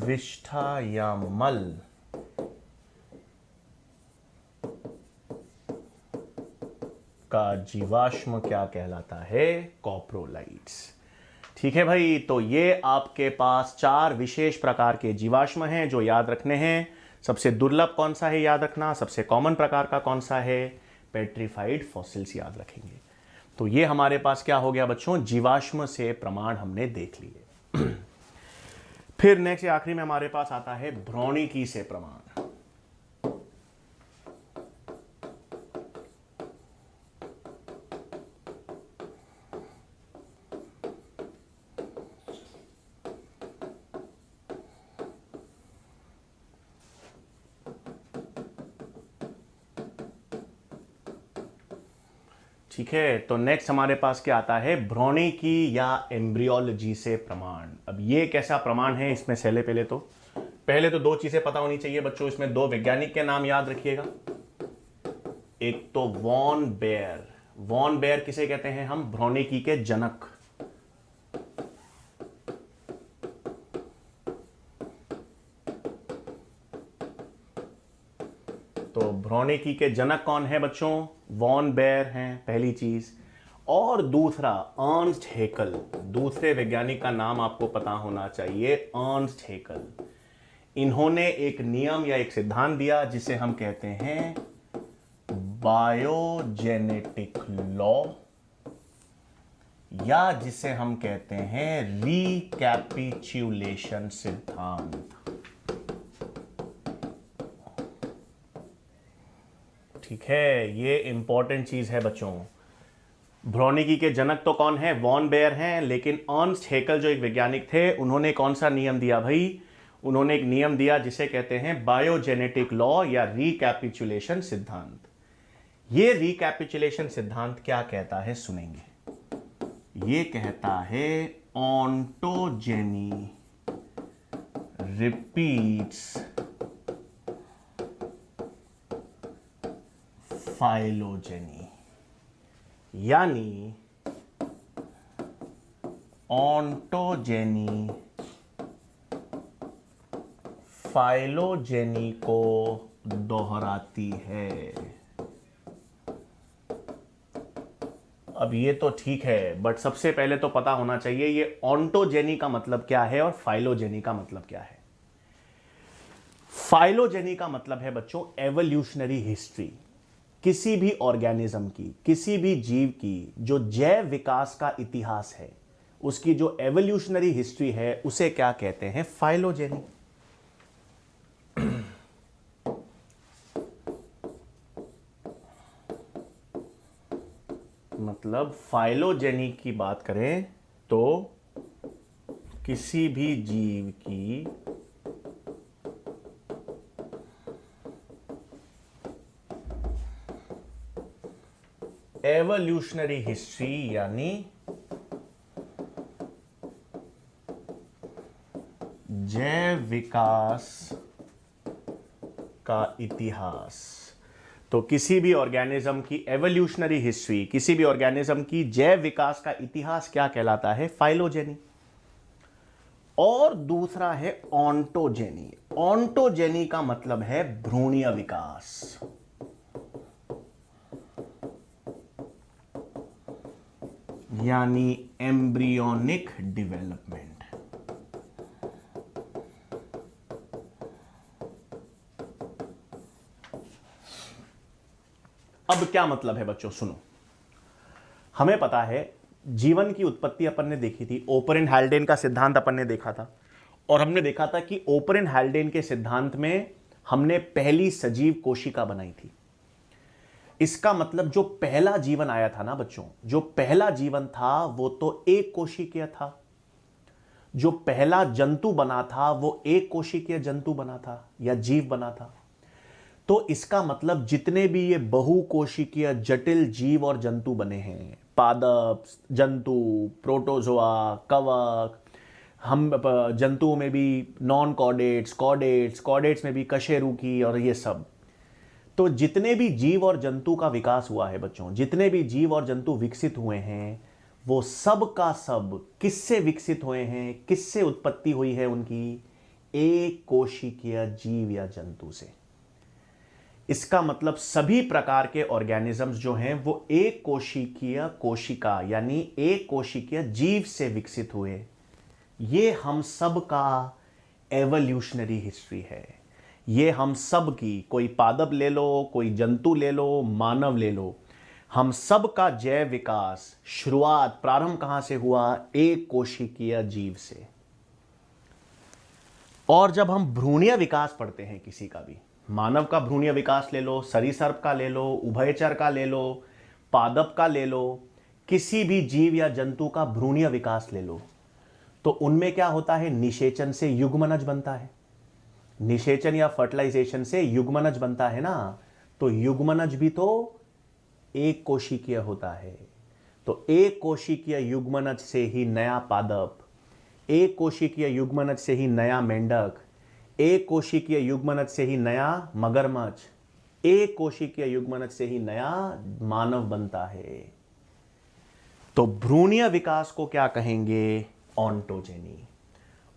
विष्ठा या मल का जीवाश्म क्या कहलाता है? कॉप्रोलाइट्स। ठीक है भाई, तो ये आपके पास 4 विशेष प्रकार के जीवाश्म हैं जो याद रखने हैं। सबसे दुर्लभ कौन सा है याद रखना, सबसे कॉमन प्रकार का कौन सा है? पेट्रीफाइड फॉसिल्स याद रखेंगे। तो ये हमारे पास क्या हो गया बच्चों? जीवाश्म से प्रमाण हमने देख लिए। फिर नेक्स्ट आखिरी में हमारे पास आता है भ्रौणिकी से प्रमाण। ठीक है, तो नेक्स्ट हमारे पास क्या आता है? भ्रौणिकी या एम्ब्रियोलॉजी से प्रमाण। अब ये कैसा प्रमाण है? इसमें पहले तो 2 चीजें पता होनी चाहिए बच्चों। इसमें 2 वैज्ञानिक के नाम याद रखिएगा। एक तो वॉन बेयर। वॉन बेयर किसे कहते हैं हम? भ्रौणिकी के जनक। तो भ्रौणिकी के जनक कौन है बच्चों? वॉन बेयर हैं, पहली चीज। और दूसरा अर्नस्ट हेकल। दूसरे वैज्ञानिक का नाम आपको पता होना चाहिए, अर्नस्ट हेकल। इन्होंने एक नियम या एक सिद्धांत दिया जिसे हम कहते हैं बायोजेनेटिक लॉ, या जिसे हम कहते हैं रिकैपिचुलेशन सिद्धांत। ठीक है, ये इंपॉर्टेंट चीज है बच्चों। भ्रौणिकी के जनक तो कौन है? वॉन बेयर हैं, लेकिन अर्नस्ट हेकल जो एक वैज्ञानिक थे, उन्होंने कौन सा नियम दिया भाई? उन्होंने एक नियम दिया जिसे कहते हैं बायोजेनेटिक लॉ या रिकैपिचुलेशन सिद्धांत। ये रिकैपिचुलेशन सिद्धांत क्या कहता है सुनेंगे। ये कहता है ऑन्टोजेनी रिपीट्स फाइलोजेनी, यानी ऑन्टोजेनी फाइलोजेनी को दोहराती है। अब ये तो ठीक है, बट सबसे पहले तो पता होना चाहिए ये ऑन्टोजेनी का मतलब क्या है और फाइलोजेनी का मतलब क्या है। फाइलोजेनी का मतलब है बच्चों एवोल्यूशनरी हिस्ट्री। किसी भी ऑर्गेनिज्म की, किसी भी जीव की जो जैव विकास का इतिहास है, उसकी जो एवोल्यूशनरी हिस्ट्री है, उसे क्या कहते हैं? फाइलोजेनी। मतलब फाइलोजेनी की बात करें तो किसी भी जीव की एवोल्यूशनरी हिस्ट्री, यानी जैव विकास का इतिहास। तो किसी भी ऑर्गेनिज्म की एवोल्यूशनरी हिस्ट्री, किसी भी ऑर्गेनिज्म की जैव विकास का इतिहास क्या कहलाता है? फाइलोजेनी। और दूसरा है ऑन्टोजेनी। ऑन्टोजेनी का मतलब है भ्रूणीय विकास। यानी एम्ब्रियोनिक डेवलपमेंट। अब क्या मतलब है बच्चों? सुनो, हमें पता है जीवन की उत्पत्ति अपन ने देखी थी, ओपरेन हैल्डेन का सिद्धांत अपन ने देखा था, और हमने देखा था कि ओपरेन हैल्डेन के सिद्धांत में हमने पहली सजीव कोशिका बनाई थी। इसका मतलब जो पहला जीवन आया था ना बच्चों, जो पहला जीवन था वो तो एक कोशिकीय था। जो पहला जंतु बना था वो एक कोशिकीय जंतु बना था या जीव बना था। तो इसका मतलब जितने भी ये बहुकोशिकीय जटिल जीव और जंतु बने हैं, पादप जंतु, प्रोटोजोआ, कवक, हम जंतुओं में भी नॉन कॉर्डेट्स, कॉर्डेट्स, कॉर्डेट्स में भी कशेरुकी और ये सब, तो जितने भी जीव और जंतु का विकास हुआ है बच्चों, जितने भी जीव और जंतु विकसित हुए हैं, वो सब का सब किससे विकसित हुए हैं, किससे उत्पत्ति हुई है उनकी? एक कोशिकीय जीव या जंतु से। इसका मतलब सभी प्रकार के ऑर्गेनिजम्स जो हैं वो एक कोशिकीय कोशिका यानी एक कोशिकीय जीव से विकसित हुए। ये हम सब का एवोल्यूशनरी हिस्ट्री है। ये हम सब की, कोई पादप ले लो, कोई जंतु ले लो, मानव ले लो, हम सब का जैव विकास शुरुआत प्रारंभ कहां से हुआ? एक कोशिकीय जीव से। और जब हम भ्रूणीय विकास पढ़ते हैं किसी का भी, मानव का भ्रूणीय विकास ले लो, सरीसृप का ले लो, उभयचर का ले लो, पादप का ले लो, किसी भी जीव या जंतु का भ्रूणीय विकास ले लो, तो उनमें क्या होता है? निषेचन से युग्मनज बनता है। निषेचन या फर्टिलाइजेशन से युग्मनज बनता है ना, तो युग्मनज भी तो एक कोशिकीय होता है। तो एक कोशिकीय युग्मनज से ही नया पादप, एक कोशिकीय युग्मनज से ही नया मेंढक, एक कोशिकीय युग्मनज से ही नया मगरमच्छ, एक कोशिकीय युग्मनज से ही नया मानव बनता है। तो भ्रूणीय विकास को क्या कहेंगे? ऑन्टोजेनी।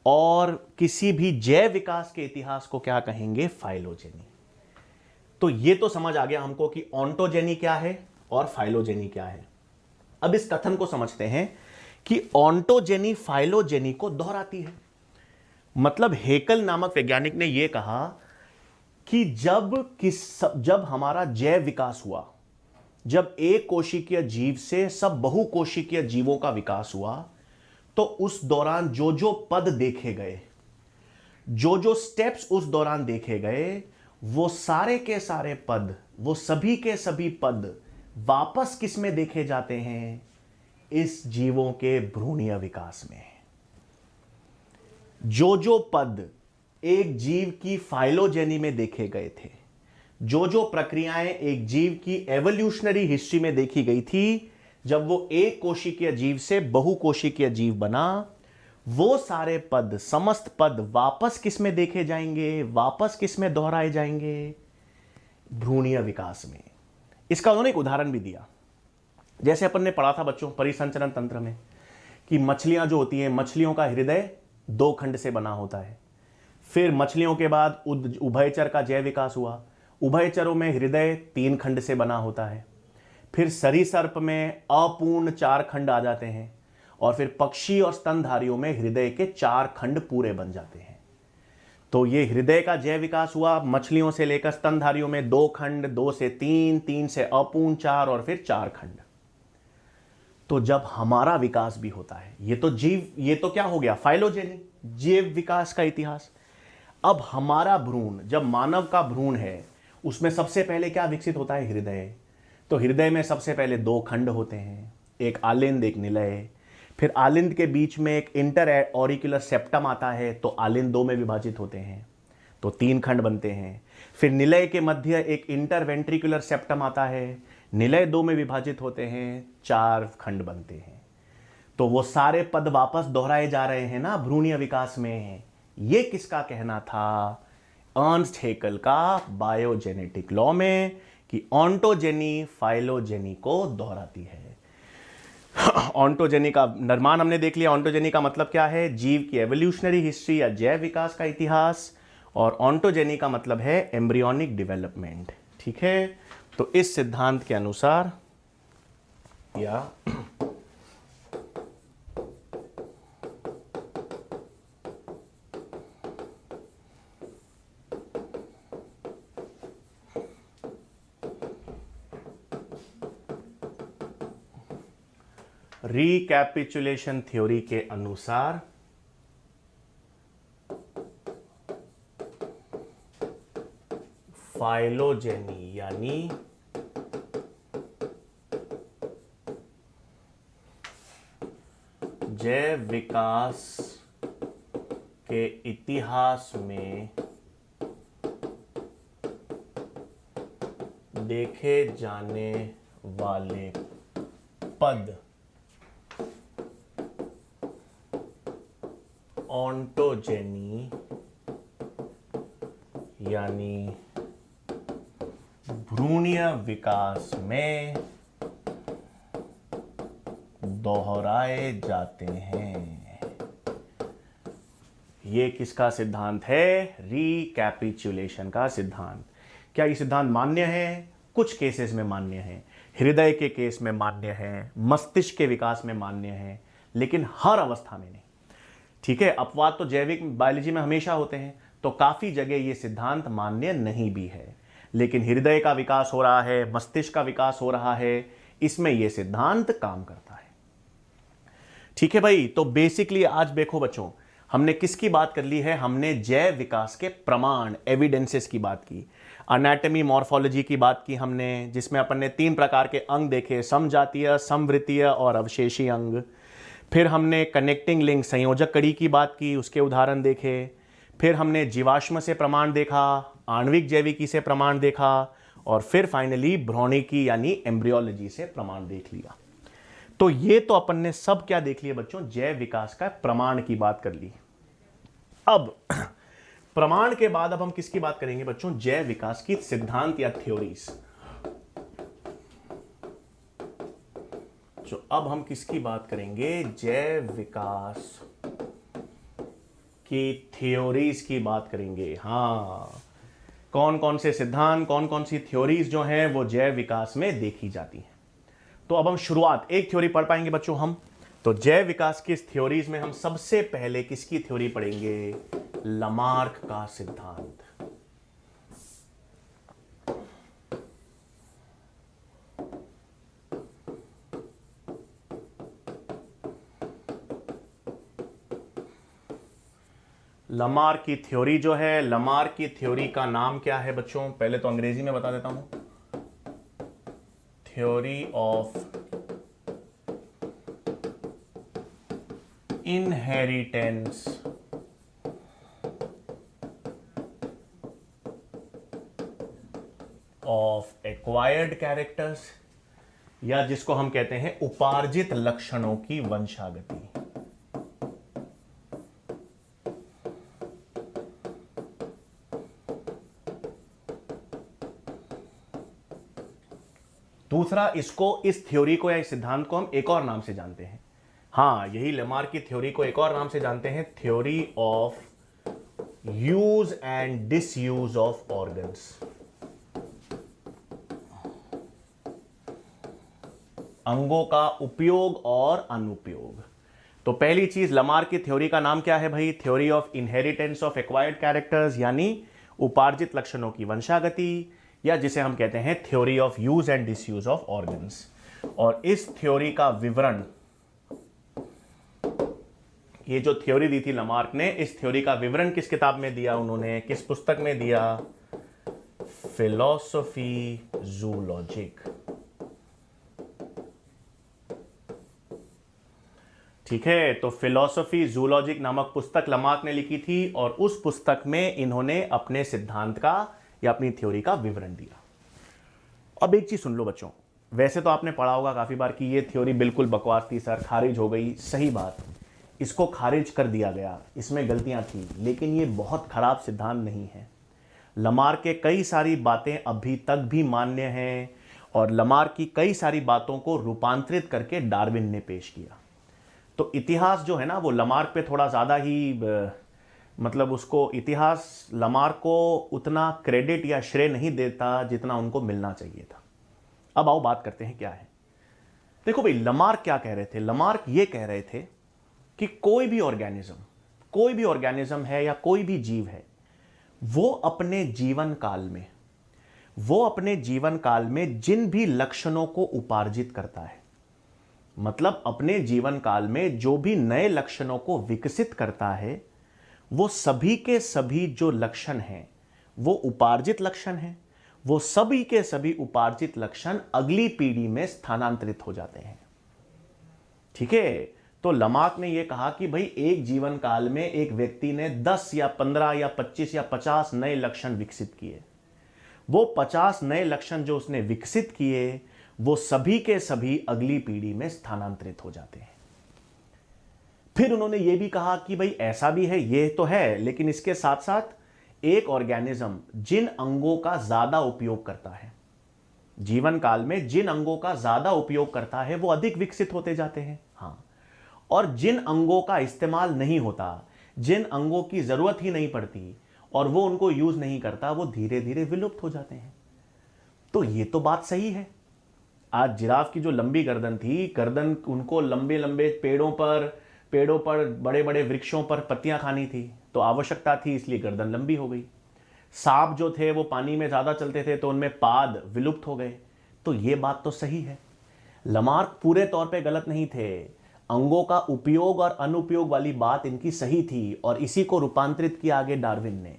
और किसी भी जैव विकास के इतिहास को क्या कहेंगे? फाइलोजेनी। तो ये तो समझ आ गया हमको कि ऑन्टोजेनी क्या है और फाइलोजेनी क्या है। अब इस कथन को समझते हैं कि ऑन्टोजेनी फाइलोजेनी को दोहराती है। मतलब हेकल नामक वैज्ञानिक ने यह कहा कि जब हमारा जैव विकास हुआ, जब एक कोशिकीय जीव से सब बहुकोशिकीय जीवों का विकास हुआ, तो उस दौरान जो जो पद देखे गए, जो जो स्टेप्स उस दौरान देखे गए, वो सारे के सारे पद, वो सभी के सभी पद वापस किस में देखे जाते हैं? इस जीवों के भ्रूणीय विकास में। जो जो पद एक जीव की फाइलोजेनी में देखे गए थे, जो जो प्रक्रियाएं एक जीव की एवोल्यूशनरी हिस्ट्री में देखी गई थी, जब वो एक कोशिकीय जीव से बहुकोशिकीय जीव बना, वो सारे पद, समस्त पद वापस किस में देखे जाएंगे, वापस किस में दोहराए जाएंगे? भ्रूणीय विकास में। इसका उन्होंने एक उदाहरण भी दिया। जैसे अपन ने पढ़ा था बच्चों परिसंचरण तंत्र में कि मछलियां जो होती हैं, मछलियों का हृदय 2 खंड से बना होता है। फिर मछलियों के बाद उभयचर का जैव विकास हुआ। उभयचरों में हृदय 3 खंड से बना होता है। फिर सरीसर्प में अपूर्ण 4 खंड आ जाते हैं, और फिर पक्षी और स्तनधारियों में हृदय के 4 खंड पूरे बन जाते हैं। तो ये हृदय का जैव विकास हुआ मछलियों से लेकर स्तनधारियों में 2 खंड, 2 से 3, 3 से अपूर्ण 4 और फिर 4 खंड। तो जब हमारा विकास भी होता है, ये तो जीव, ये तो क्या हो गया, फाइलोजेनी, जीव विकास का इतिहास। अब हमारा भ्रूण, जब मानव का भ्रूण है, उसमें सबसे पहले क्या विकसित होता है? हृदय। तो हृदय में सबसे पहले 2 खंड होते हैं, एक आलिंद एक निलय। फिर आलिंद के बीच में एक इंटर ऑरिकुलर सेप्टम आता है, तो आलिंद 2 में विभाजित होते हैं, तो 3 खंड बनते हैं। फिर निलय के मध्य एक इंटर वेंट्रिकुलर सेप्टम आता है, निलय 2 में विभाजित होते हैं, 4 खंड बनते हैं। तो वो सारे पद वापस दोहराए जा रहे हैं ना भ्रूणीय विकास में। ये किसका कहना था? अर्नस्ट हैकेल का बायोजेनेटिक लॉ में, कि ऑन्टोजेनी फाइलोजेनी को दोहराती है। ऑन्टोजेनी का निर्माण हमने देख लिया। ऑन्टोजेनी का मतलब क्या है? जीव की एवोल्यूशनरी हिस्ट्री या जैव विकास का इतिहास। और ऑन्टोजेनी का मतलब है एम्ब्रियोनिक डेवलपमेंट। ठीक है, तो इस सिद्धांत के अनुसार या रिकैपिचुलेशन थ्योरी के अनुसार फाइलोजेनी यानी जैव विकास के इतिहास में देखे जाने वाले पद ऑन्टोजेनी यानी भ्रूणीय विकास में दोहराए जाते हैं। ये किसका सिद्धांत है? रिकैपिचुलेशन का सिद्धांत। क्या ये सिद्धांत मान्य है? कुछ केसेस में मान्य है, हृदय के केस में मान्य है, मस्तिष्क के विकास में मान्य है, लेकिन हर अवस्था में नहीं। ठीक है, अपवाद तो जैविक बायोलॉजी में हमेशा होते हैं, तो काफी जगह ये सिद्धांत मान्य नहीं भी है। लेकिन हृदय का विकास हो रहा है, मस्तिष्क का विकास हो रहा है, इसमें यह सिद्धांत काम करता है। ठीक है भाई, तो बेसिकली आज देखो बच्चों, हमने किसकी बात कर ली है? हमने जैव विकास के प्रमाण, एविडेंसेस की बात की, एनाटॉमी मॉर्फोलॉजी की बात की हमने, जिसमें अपन ने 3 प्रकार के अंग देखे, समजातीय, समवृत्तीय और अवशेषी अंग। फिर हमने कनेक्टिंग लिंक, संयोजक कड़ी की बात की, उसके उदाहरण देखे। फिर हमने जीवाश्म से प्रमाण देखा, आणविक जैविकी से प्रमाण देखा, और फिर फाइनली भ्रूणिकी यानी एम्ब्रियोलॉजी से प्रमाण देख लिया। तो ये तो अपन ने सब क्या देख लिया बच्चों? जैव विकास का प्रमाण की बात कर ली। अब प्रमाण के बाद अब हम किसकी बात करेंगे बच्चों? जैव विकास की सिद्धांत या थ्योरीज। तो अब हम किसकी बात करेंगे? जैव विकास की थ्योरीज की बात करेंगे। हाँ, कौन कौन से सिद्धांत, कौन कौन सी थ्योरीज जो हैं वो जैव विकास में देखी जाती हैं। तो अब हम शुरुआत एक थ्योरी पढ़ पाएंगे बच्चों हम। तो जैव विकास की इस थ्योरीज में हम सबसे पहले किसकी थ्योरी पढ़ेंगे? लमार्क का सिद्धांत। लमार्क की थ्योरी जो है, लमार्क की थ्योरी का नाम क्या है बच्चों? पहले तो अंग्रेजी में बता देता हूं। Theory of inheritance of acquired characters, या जिसको हम कहते हैं उपार्जित लक्षणों की वंशागति। दूसरा, इसको, इस थ्योरी को या इस सिद्धांत को हम एक और नाम से जानते हैं। हाँ, यही लेमार्क की थ्योरी को एक और नाम से जानते हैं, theory of use and disuse of organs. अंगों का उपयोग और अनुपयोग। तो पहली चीज, लेमार्क की थ्योरी का नाम क्या है भाई? Theory of inheritance of acquired characters, यानी उपार्जित लक्षणों की वंशागति, या जिसे हम कहते हैं theory of use and disuse of organs. और इस थ्योरी का विवरण, ये जो थ्योरी दी थी लेमार्क ने, इस थ्योरी का विवरण किस किताब में दिया उन्होंने, किस पुस्तक में दिया? Philosophy zoologic. ठीक है, तो फिलॉसफी जूलॉजिक नामक पुस्तक लेमार्क ने लिखी थी, और उस पुस्तक में इन्होंने अपने सिद्धांत का या अपनी थ्योरी का विवरण दिया। अब एक चीज सुन लो बच्चों, वैसे तो आपने पढ़ा होगा काफी बार कि ये थ्योरी बिल्कुल बकवास थी सर, खारिज हो गई। सही बात, इसको खारिज कर दिया गया, इसमें गलतियां थी, लेकिन ये बहुत खराब सिद्धांत नहीं है। लेमार्क के कई सारी बातें अभी तक भी मान्य हैं, और लेमार्क की कई सारी बातों को रूपांतरित करके डार्विन ने पेश किया। तो इतिहास जो है ना, वो लेमार्क पे थोड़ा ज़्यादा ही मतलब उसको, इतिहास लेमार्क को उतना क्रेडिट या श्रेय नहीं देता जितना उनको मिलना चाहिए था। अब आओ बात करते हैं क्या है। देखो भाई, लेमार्क क्या कह रहे थे? लेमार्क ये कह रहे थे कि कोई भी ऑर्गेनिज्म है या कोई भी जीव है, वो अपने जीवन काल में जिन भी लक्षणों को उपार्जित करता है, मतलब अपने जीवन काल में जो भी नए लक्षणों को विकसित करता है, वो सभी के सभी जो लक्षण हैं वो उपार्जित लक्षण हैं। वो सभी के सभी उपार्जित लक्षण अगली पीढ़ी में स्थानांतरित हो जाते हैं। ठीक है, तो लेमार्क ने यह कहा कि भाई एक जीवन काल में एक व्यक्ति ने 10 या 15 या 25 या 50 नए लक्षण विकसित किए। वो 50 नए लक्षण जो उसने विकसित किए, वो सभी के सभी अगली पीढ़ी में स्थानांतरित हो जाते हैं। फिर उन्होंने ये भी कहा कि भाई ऐसा भी है, ये तो है, लेकिन इसके साथ साथ एक ऑर्गेनिज्म जिन अंगों का ज्यादा उपयोग करता है, जीवन काल में जिन अंगों का ज्यादा उपयोग करता है, वो अधिक विकसित होते जाते हैं। हाँ, और जिन अंगों का इस्तेमाल नहीं होता, जिन अंगों की जरूरत ही नहीं पड़ती और वो उनको यूज नहीं करता, वो धीरे धीरे विलुप्त हो जाते हैं। तो ये तो बात सही है। आज जिराफ की जो लंबी गर्दन थी, गर्दन उनको लंबे लंबे पेड़ों पर बड़े बड़े वृक्षों पर पत्तियां खानी थी, तो आवश्यकता थी, इसलिए गर्दन लंबी हो गई। सांप जो थे वो पानी में ज्यादा चलते थे, तो उनमें पाद विलुप्त हो गए। तो ये बात तो सही है, लेमार्क पूरे तौर पे गलत नहीं थे। अंगों का उपयोग और अनुपयोग वाली बात इनकी सही थी, और इसी को रूपांतरित किया आगे डार्विन ने।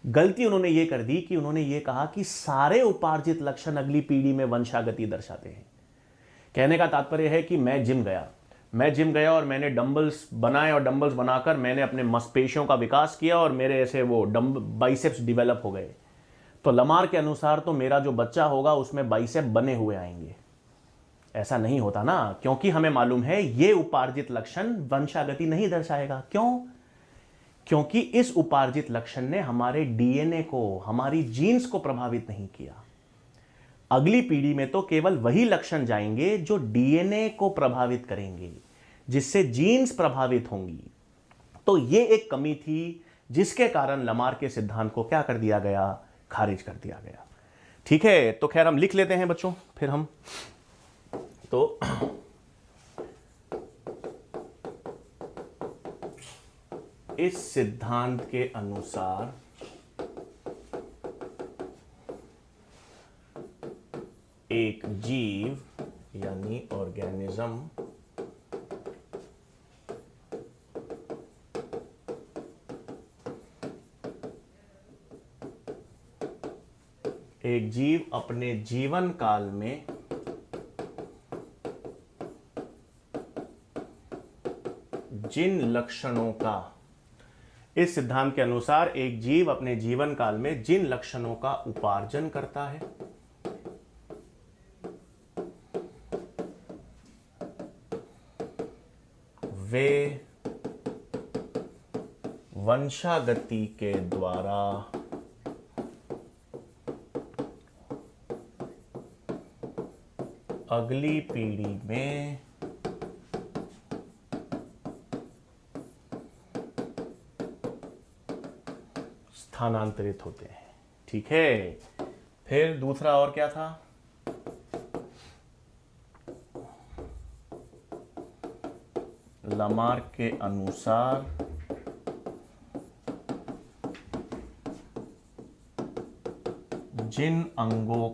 गलती उन्होंने ये कर दी कि उन्होंने ये कहा कि सारे उपार्जित लक्षण अगली पीढ़ी में वंशागति दर्शाते हैं। कहने का तात्पर्य है कि मैं जिम गया और मैंने डंबल्स बनाए, और डंबल्स बनाकर मैंने अपने मांसपेशियों का विकास किया और मेरे ऐसे वो बाइसेप्स डिवेलप हो गए। तो लेमार्क के अनुसार तो मेरा जो बच्चा होगा उसमें बाइसेप बने हुए आएंगे। ऐसा नहीं होता ना, क्योंकि हमें मालूम है ये उपार्जित लक्षण वंशागति नहीं दर्शाएगा। क्यों? क्योंकि इस उपार्जित लक्षण ने हमारे डीएनए को, हमारी जीन्स को प्रभावित नहीं किया। अगली पीढ़ी में तो केवल वही लक्षण जाएंगे जो डीएनए को प्रभावित करेंगे, जिससे जीन्स प्रभावित होंगी। तो ये एक कमी थी, जिसके कारण लेमार्क के सिद्धांत को क्या कर दिया गया? खारिज कर दिया गया। ठीक है, तो खैर हम लिख लेते हैं बच्चों, फिर हम तो इस सिद्धांत के अनुसार एक जीव यानी ऑर्गेनिज्म अपने जीवन काल में जिन लक्षणों का, इस सिद्धांत के अनुसार एक जीव अपने जीवन काल में जिन लक्षणों का उपार्जन करता है वे वंशागति के द्वारा अगली पीढ़ी में स्थानांतरित होते हैं। ठीक है, फिर दूसरा और क्या था? लामार्क के अनुसार जिन अंगों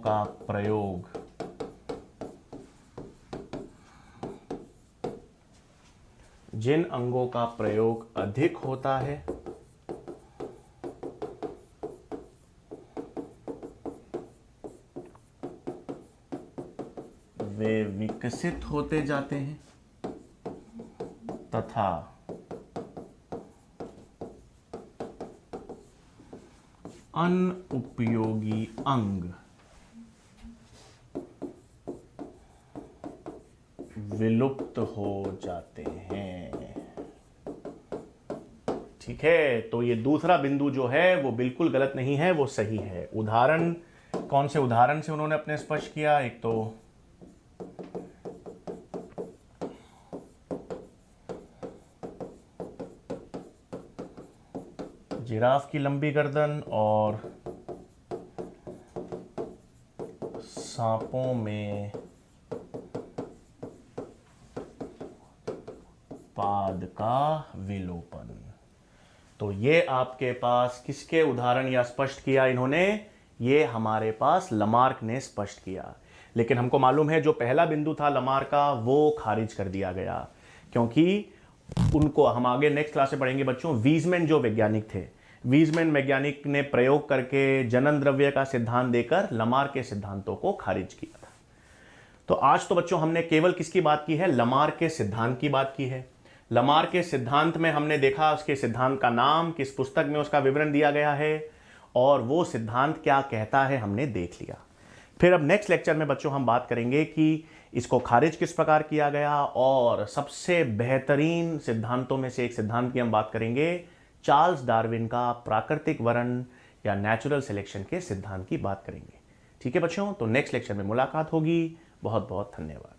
का प्रयोग अधिक होता है वे विकसित होते जाते हैं तथा अनुपयोगी अंग विलुप्त हो जाते हैं। ठीक है, तो ये दूसरा बिंदु जो है वो बिल्कुल गलत नहीं है, वो सही है। उदाहरण, कौन से उदाहरण से उन्होंने अपने स्पष्ट किया? एक तो जिराफ की लंबी गर्दन और सांपों में पाद का विलोपन। तो ये आपके पास किसके उदाहरण या स्पष्ट किया इन्होंने? ये हमारे पास लामार्क ने स्पष्ट किया। लेकिन हमको मालूम है जो पहला बिंदु था लामार्क का वो खारिज कर दिया गया, क्योंकि उनको हम आगे नेक्स्ट क्लास में पढ़ेंगे बच्चों। वीजमैन जो वैज्ञानिक थे, वीजमैन वैज्ञानिक ने प्रयोग करके जनन द्रव्य का सिद्धांत देकर लामार्क के सिद्धांतों को खारिज किया था। तो आज तो बच्चों हमने केवल किसकी बात की है? लामार्क के सिद्धांत की बात की है। लामार्क के सिद्धांत में हमने देखा उसके सिद्धांत का नाम, किस पुस्तक में उसका विवरण दिया गया है और वो सिद्धांत क्या कहता है हमने देख लिया। फिर अब नेक्स्ट लेक्चर में बच्चों हम बात करेंगे कि इसको खारिज किस प्रकार किया गया और सबसे बेहतरीन सिद्धांतों में से एक सिद्धांत की हम बात करेंगे, चार्ल्स डार्विन का प्राकृतिक वर्ण या नेचुरल सिलेक्शन के सिद्धांत की बात करेंगे। ठीक है बच्चों, तो नेक्स्ट लेक्चर में मुलाकात होगी। बहुत बहुत धन्यवाद।